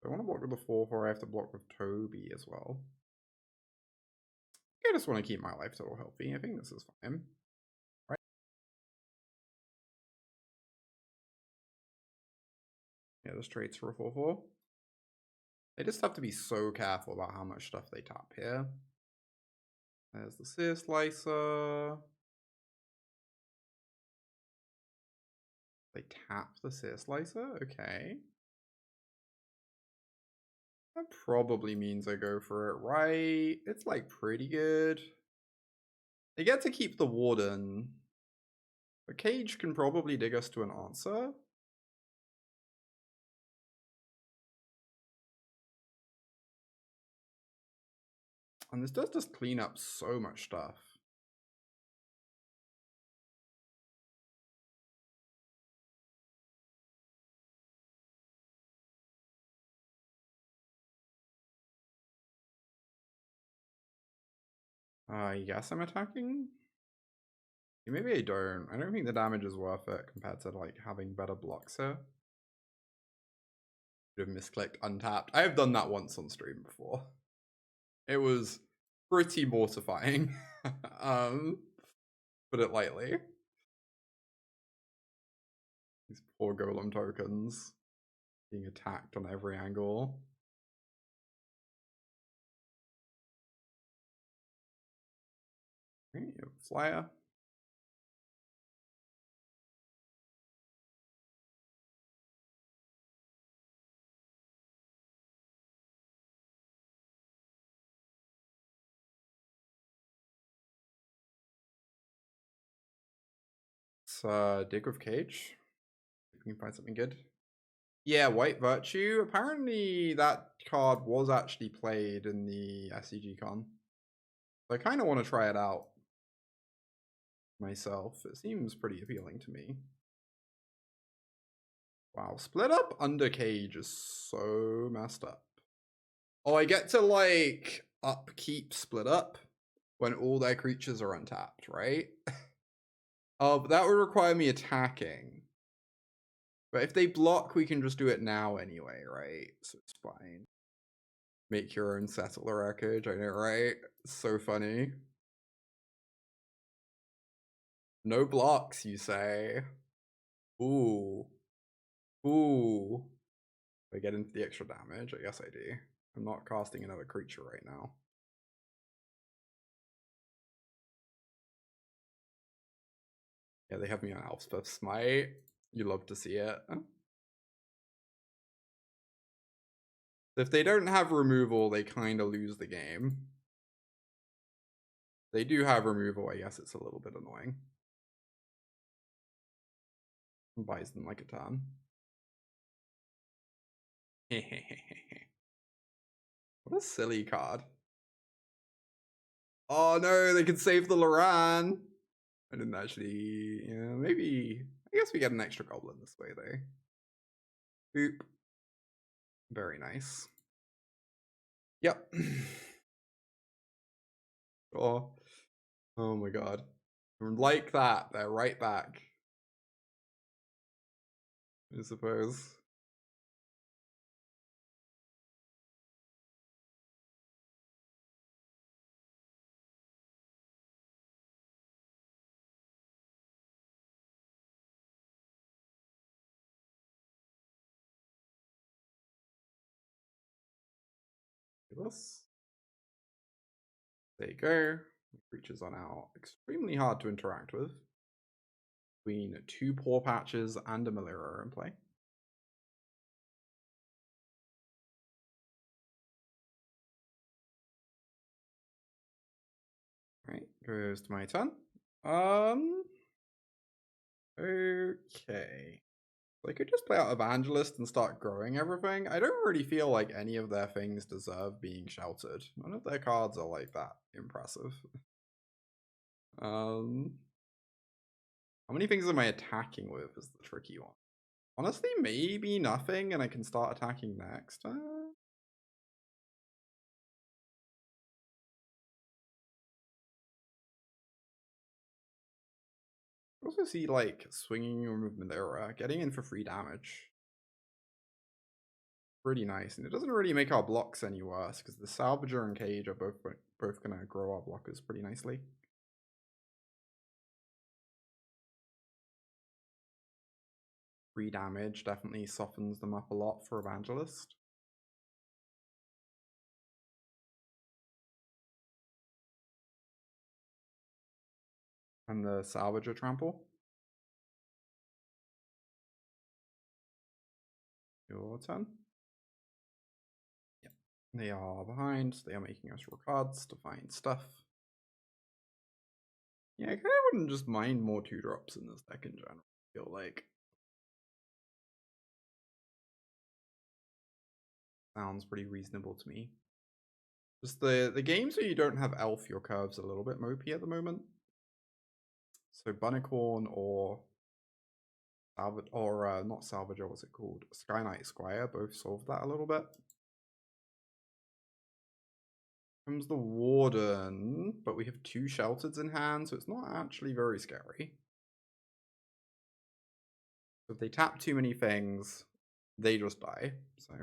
I want to block with the 4/4, I have to block with Toby as well. I just want to keep my life total healthy. I think this is fine. Right? Yeah, this trades for a 4/4. They just have to be so careful about how much stuff they tap here. There's the Sear Slicer. They tap the Sear Slicer? Okay. That probably means I go for it, right? It's like pretty good. They get to keep the Warden. The Cage can probably dig us to an answer. And this does just clean up so much stuff. Yes, I'm attacking. Maybe I don't. I don't think the damage is worth it compared to like having better blocks here. Could have misclicked untapped. I have done that once on stream before. It was pretty mortifying. Put it lightly. These poor golem tokens being attacked on every angle. Okay, flyer. It's Dig of Cage. If we can find something good. Yeah, White Virtue. Apparently that card was actually played in the SCG con. So I kind of want to try it out myself. It seems pretty appealing to me. Wow, split up under Cage is so messed up. Oh, I get to like upkeep split up when all their creatures are untapped, right? Oh, but that would require me attacking. But if they block, we can just do it now anyway, right? So it's fine. Make your own Settler Wreckage, I know, right? It's so funny. No blocks, you say? Ooh. Ooh. If I get into the extra damage, I guess I do. I'm not casting another creature right now. Yeah, they have me on Elspeth Smite. You love to see it. If they don't have removal, they kind of lose the game. They do have removal, I guess it's a little bit annoying. Buys them like a ton. What a silly card. Oh no, they can save the Loran. I didn't actually, yeah, maybe, I guess we get an extra goblin this way though. Boop. Very nice. Yep. Oh. Oh my god. Like that, they're right back. I suppose. This. There you go. Creatures are now extremely hard to interact with. Between 2 Pawpatches and a Melira in play. Right, goes to my turn. Okay. They could just play out Evangelist and start growing everything. I don't really feel like any of their things deserve being sheltered. None of their cards are like that impressive. How many things am I attacking with is the tricky one. Honestly, maybe nothing and I can start attacking next. I also see like swinging with Melira, getting in for free damage. pretty nice. And it doesn't really make our blocks any worse, because the Salvager and Cage are both going to grow our blockers pretty nicely. 3 damage definitely softens them up a lot for Evangelist. And the Salvager Trample. Your turn. Yep. They are behind. They are making us roll cards to find stuff. Yeah, I kind of wouldn't just mind more 2-drops in this deck in general, I feel like. Sounds pretty reasonable to me. Just the games where you don't have Elf, your curve's a little bit mopey at the moment. So Bunnicorn or not Salvager, what's it called? Sky Knight Squire both solved that a little bit. Comes the Warden, but we have 2 Shelters in hand, so it's not actually very scary. So if they tap too many things, they just die. So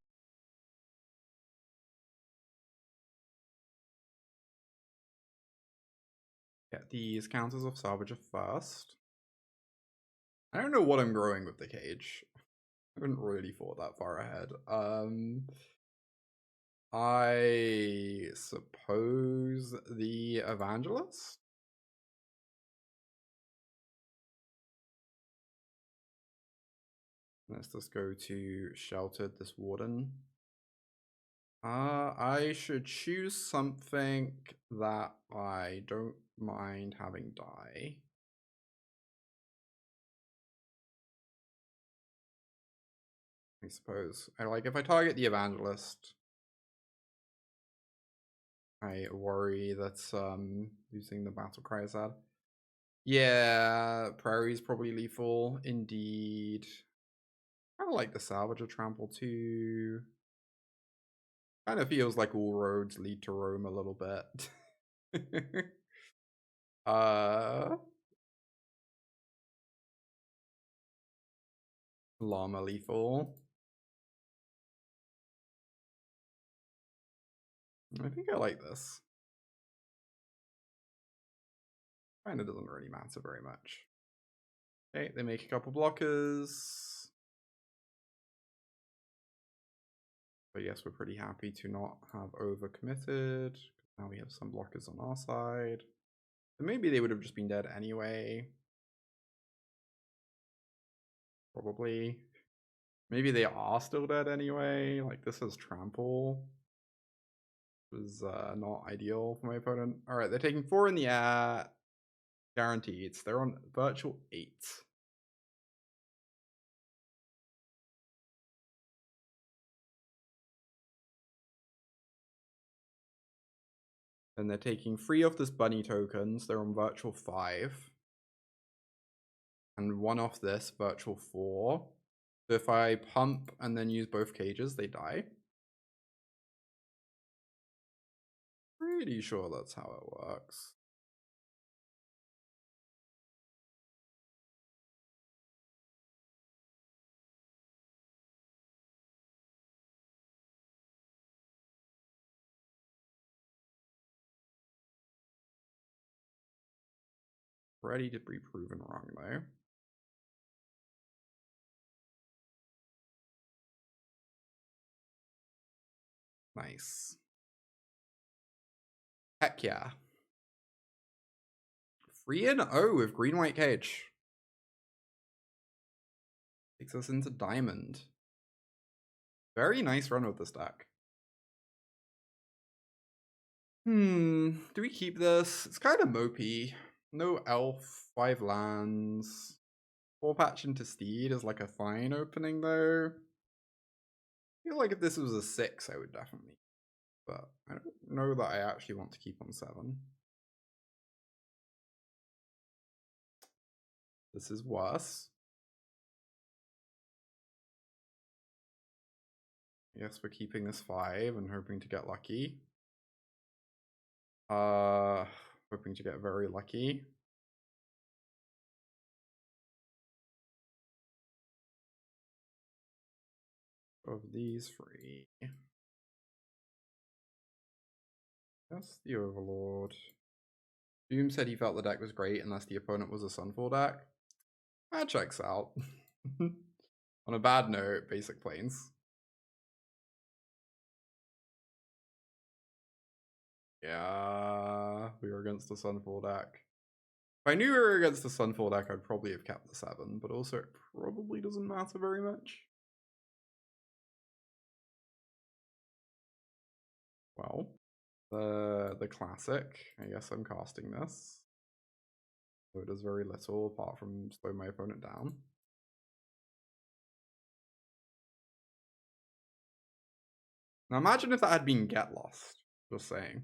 get these counters off Salvager first. I don't know what I'm growing with the Cage. I haven't really thought that far ahead. I suppose the Evangelist? Let's just go to Sheltered, this Warden. I should choose something that I don't mind having die. I suppose. If I target the Evangelist, I worry that losing the battle cry is sad. Yeah, Prairie's probably lethal. Indeed. I like the Salvager Trample too. Kind of feels like all roads lead to Rome a little bit. Llama lethal. I think I like this. Kind of doesn't really matter very much. Okay, they make a couple blockers. But yes, we're pretty happy to not have overcommitted. Now we have some blockers on our side. And maybe they would have just been dead anyway. Probably. Maybe they are still dead anyway. Like, this is Trample. Which is not ideal for my opponent. Alright, they're taking 4 in the air. Guaranteed. They're on virtual 8. And they're taking 3 off this bunny tokens. They're on virtual 5. And 1 off this, virtual 4. So if I pump and then use both cages, they die. Pretty sure that's how it works. Ready to be proven wrong though. Nice. Heck yeah. 3-0 with green white cage. Takes us into diamond. Very nice run with this deck. Do we keep this? It's kind of mopey. No elf, 5 lands. Pawpatch into Steed is like a fine opening though. I feel like if this was a 6, I would definitely. But I don't know that I actually want to keep on 7. This is worse. I guess we're keeping this 5 and hoping to get lucky. Hoping to get very lucky. of these three. That's the Overlord. Doom said he felt the deck was great unless the opponent was a Sunfall deck. That checks out. On a bad note, basic planes. Yeah, we were against the Sunfall deck. If I knew we were against the Sunfall deck, I'd probably have kept the 7, but also it probably doesn't matter very much. Well, the classic. I guess I'm casting this. So it does very little apart from slow my opponent down. Now imagine if that had been Get Lost. Just saying.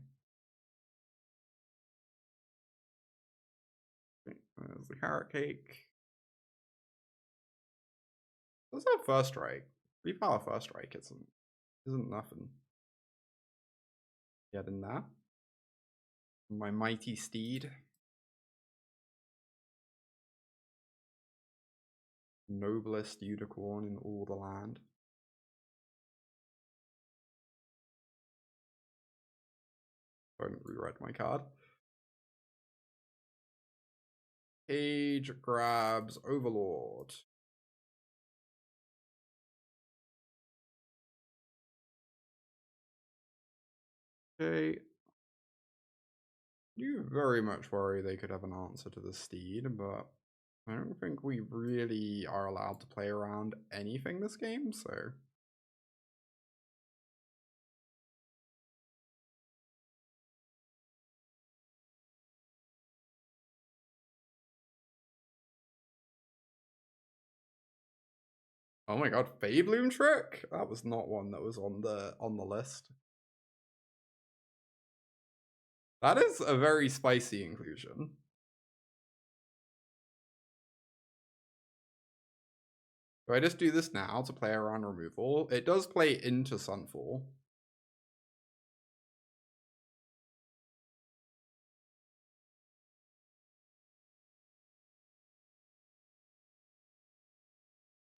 There's the carrot cake. What's that first strike? 3-power first strike isn't nothing. Get in there. My mighty steed. Noblest unicorn in all the land. I haven't reread my card. Page grabs Overlord. Okay. You very much worry they could have an answer to the steed, but I don't think we really are allowed to play around anything this game, so. Oh my god, Bloom Trick? That was not one that was on the list. That is a very spicy inclusion. Do I just do this now to play around removal? It does play into Sunfall.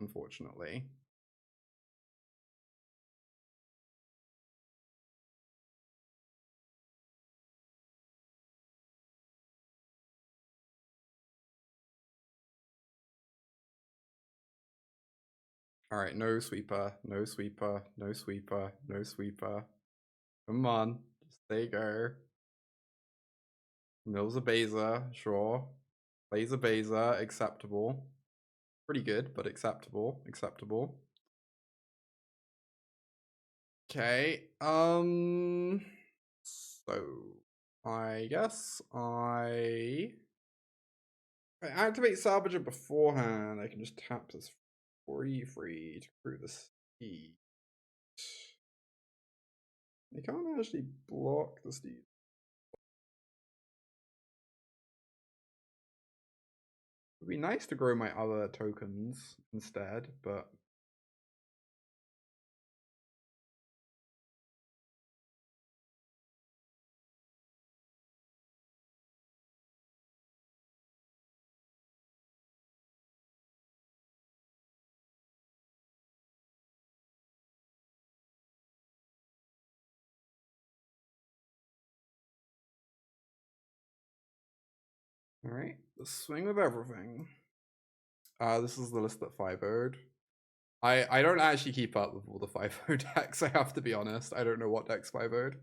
Unfortunately. Alright, no sweeper, no sweeper, no sweeper, no sweeper. Come on, just there you go. Mills a Beza, sure. Plays a Beza, acceptable. Pretty good, but acceptable, acceptable. Okay, so I guess I activate Salvager beforehand. I can just tap this free to recruit the steed. You can't actually block the steed. It'd be nice to grow my other tokens instead, but alright, let's swing with everything. This is the list that 5-0'd. I don't actually keep up with all the 5-0 decks, I have to be honest. I don't know what decks 5-0'd.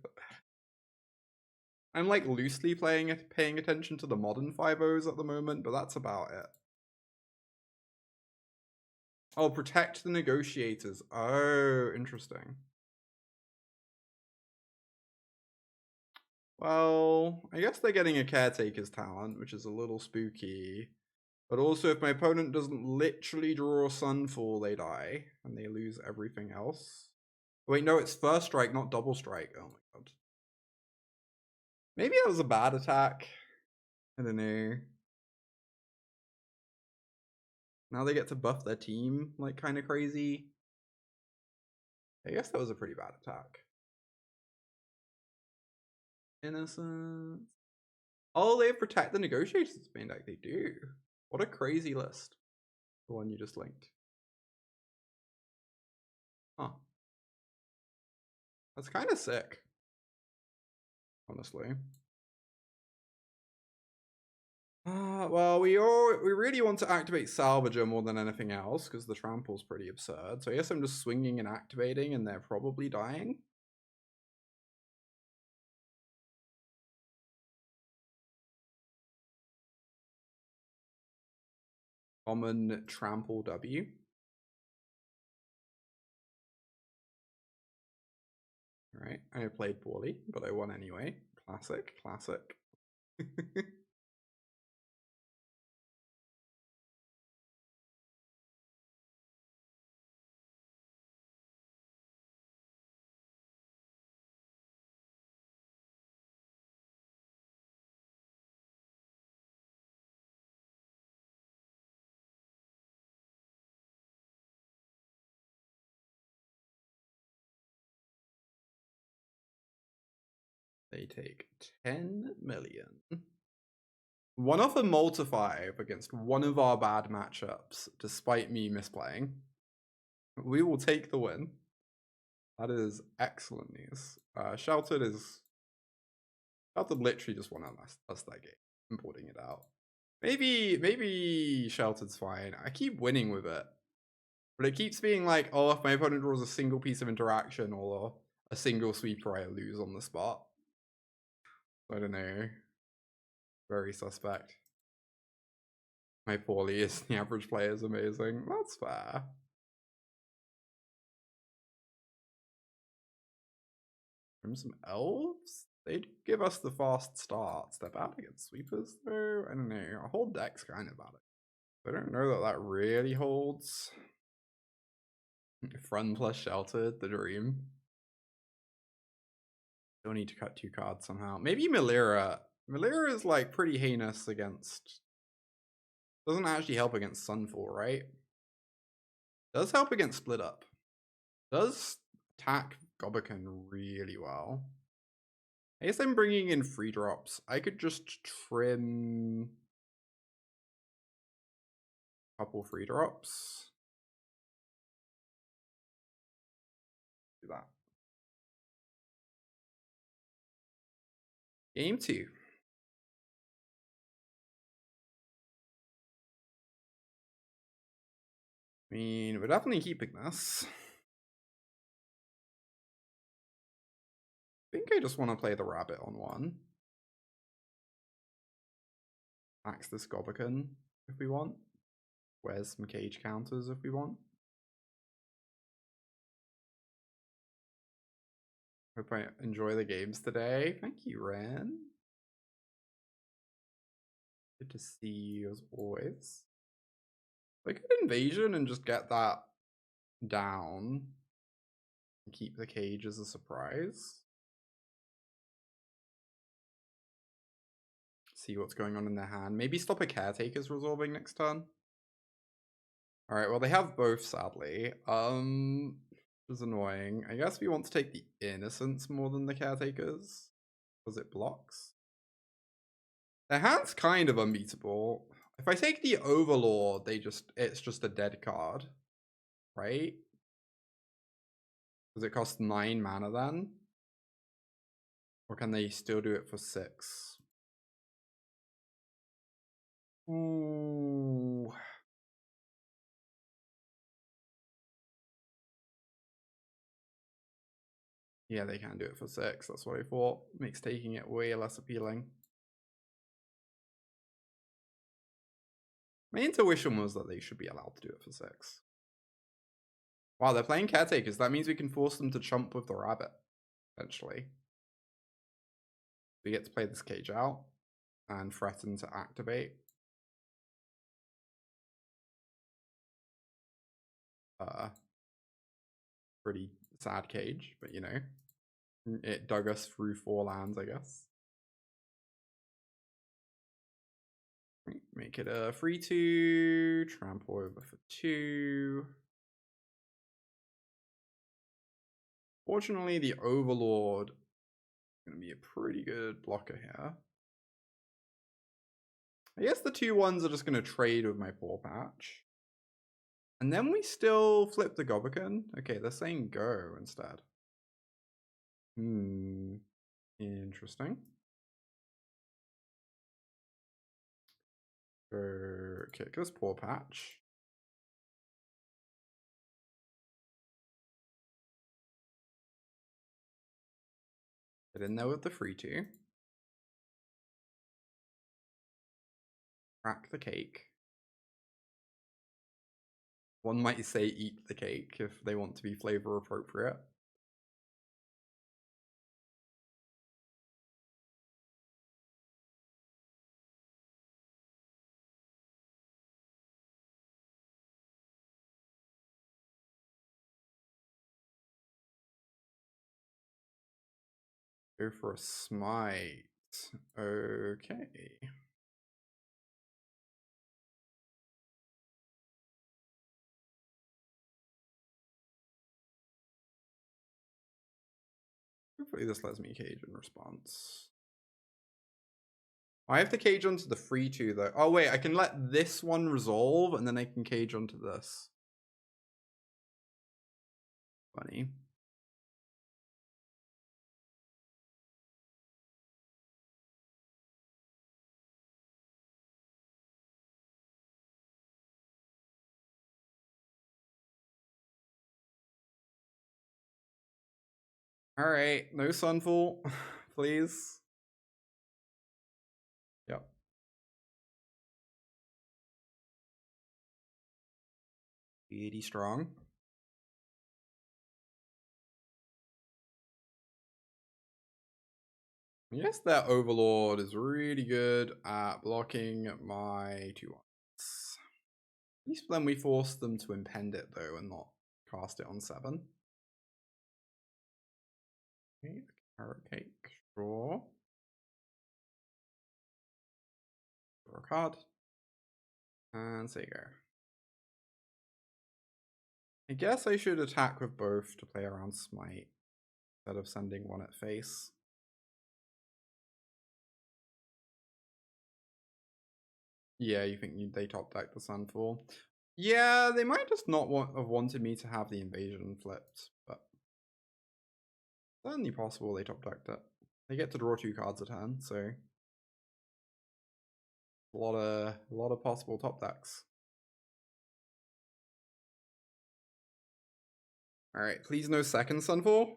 I'm like loosely paying attention to the modern 5-0s at the moment, but that's about it. Oh, protect the negotiators. Oh, interesting. Well, I guess they're getting a caretaker's talent, which is a little spooky. But also, if my opponent doesn't literally draw Sunfall, they die, and they lose everything else. Wait, no, it's first strike, not double strike. Oh my god. Maybe that was a bad attack. I don't know. Now they get to buff their team, like, kind of crazy. I guess that was a pretty bad attack. Innocent. Oh, they have Protect the Negotiators main deck. They do. What a crazy list. The one you just linked. Huh. That's kind of sick, honestly. Well, we really want to activate Salvager more than anything else because the trample's pretty absurd. So I guess I'm just swinging and activating, and they're probably dying. Common trample W. All right, I played poorly, but I won anyway. Classic, classic. They take 10 million. One off a multi-5 against one of our bad matchups, despite me misplaying. We will take the win. That is excellent news. Sheltered literally just won us that game, importing it out. Maybe Sheltered's fine. I keep winning with it. But it keeps being like, oh, if my opponent draws a single piece of interaction or a single sweeper, I lose on the spot. I don't know. Very suspect. My poorly is the average player is amazing. That's fair. From some elves? They'd give us the fast starts. They're bad against sweepers, though. I don't know. Our whole deck's kind of bad. I don't know that that really holds. Thrun plus Sheltered, the dream. Still need to cut 2 cards somehow. Maybe Melira. Melira is like pretty heinous against... Doesn't actually help against Sunfall, right? Does help against Split Up. Does attack Gobakhan really well. I guess I'm bringing in free drops. I could just trim a couple free drops. Do that. Game 2. I mean, we're definitely keeping this. I think I just want to play the rabbit on 1. Axe this Gobakhan if we want. Where's some cage counters if we want. Hope I enjoy the games today. Thank you, Ren. Good to see you as always. I could invasion and just get that down and keep the cage as a surprise. See what's going on in their hand. Maybe stop a Caretaker's resolving next turn. Alright, well they have both, sadly. Which is annoying. I guess we want to take the Innocence more than the Caretakers. Because it blocks. Their hand's kind of unbeatable. If I take the Overlord, it's just a dead card. Right? Does it cost 9 mana then? Or can they still do it for 6? Ooh. Yeah, they can do it for 6. That's what I thought. Makes taking it way less appealing. My intuition was that they should be allowed to do it for 6. Wow, they're playing Caretakers. That means we can force them to chump with the rabbit, eventually. We get to play this cage out and threaten to activate. Pretty sad cage, but you know, it dug us through 4 lands, I guess. Make it a 3/2, trample over for 2. Fortunately, the Overlord is going to be a pretty good blocker here. I guess the 2/1s are just going to trade with my Pawpatch. And then we still flip the Gobakhan. Okay, they're saying go instead. Interesting. Okay, goes Pawpatch. Get in there with the 3/2. Crack the cake. One might say eat the cake if they want to be flavor appropriate. Go for a smite. Okay. Hopefully this lets me cage in response. I have to cage onto the 3/2 though. Oh wait, I can let this one resolve and then I can cage onto this. Funny. Alright, no Sunfall, please. Yep. Pretty strong. Yes, that Overlord is really good at blocking my 2/1s. At least then we force them to impend it though and not cast it on 7. Okay, carrot cake, sure. Draw a card. And there you go. I guess I should attack with both to play around Smite instead of sending one at face. Yeah, you think they top deck the Sunfall? Yeah, they might just not have wanted me to have the invasion flipped, but certainly possible they top decked it. They get to draw 2 cards a turn, so a lot of possible top decks. All right, please no second Sunfall.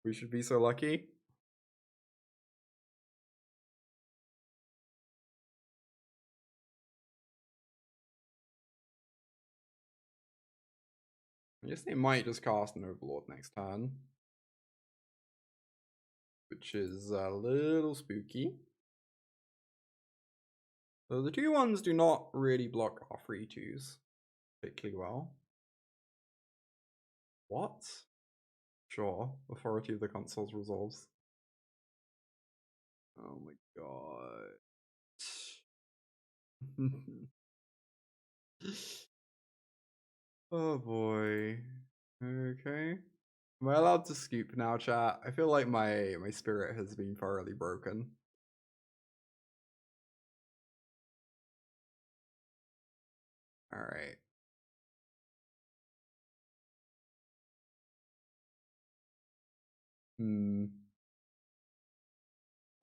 We should be so lucky. I guess they might just cast an Overlord next turn, which is a little spooky. So the 2/1s do not really block our 3/2s particularly well. What? Sure, Authority of the Consoles resolves. Oh my god. Oh boy. Okay. Am I allowed to scoop now, chat? I feel like my spirit has been thoroughly broken. Alright.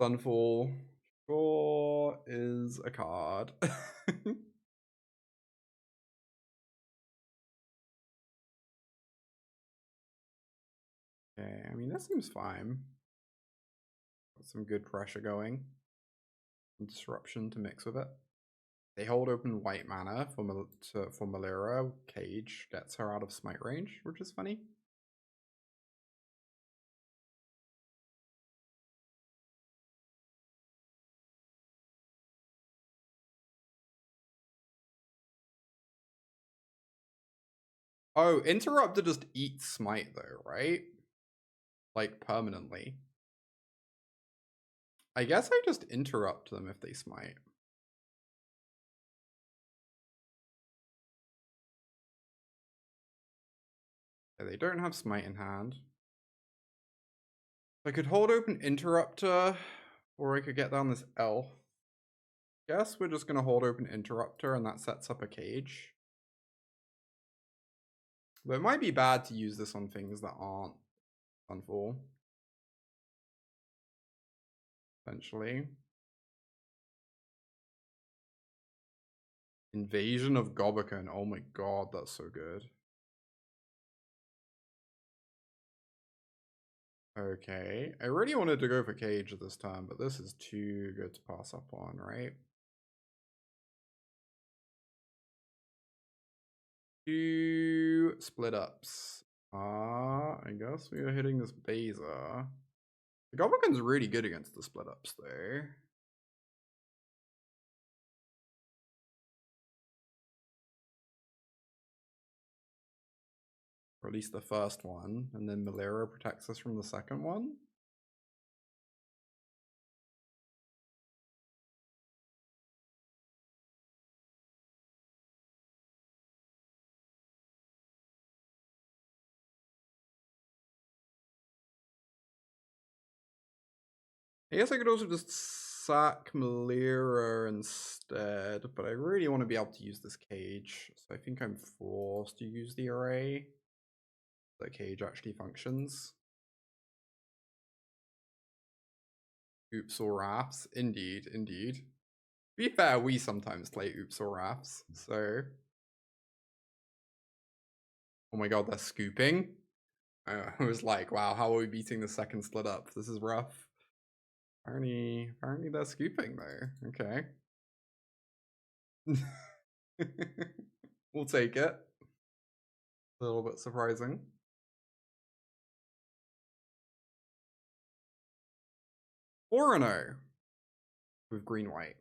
Sunfall sure is a card. Okay, I mean, that seems fine. Got some good pressure going. Some disruption to mix with it. They hold open white mana for Melira. Cage gets her out of smite range, which is funny. Oh, Interrupter just eats smite though, right? Like permanently. I guess I just interrupt them if they smite. Yeah, they don't have smite in hand. I could hold open Interrupter, or I could get down this elf. Guess we're just gonna hold open Interrupter and that sets up a cage. But it might be bad to use this on things that aren't Sunfall. Essentially. Invasion of Gobakhan. Oh my god, that's so good. Okay. I really wanted to go for cage this time, but this is too good to pass up on, right? 2 split ups. I guess we are hitting this Baser. The Gobakhan's really good against the split ups though. Or at least the first one, and then Melira protects us from the second one. I guess I could also just sack Melira instead, but I really want to be able to use this cage, so I think I'm forced to use the array. The cage actually functions. Oops or Rafts. Indeed, indeed. To be fair, we sometimes play Oops or Rafts, so... Oh my god, they're scooping. I was like, wow, how are we beating the second split up? This is rough. Apparently they're scooping though. Okay. We'll take it. A little bit surprising. Orono with green-white.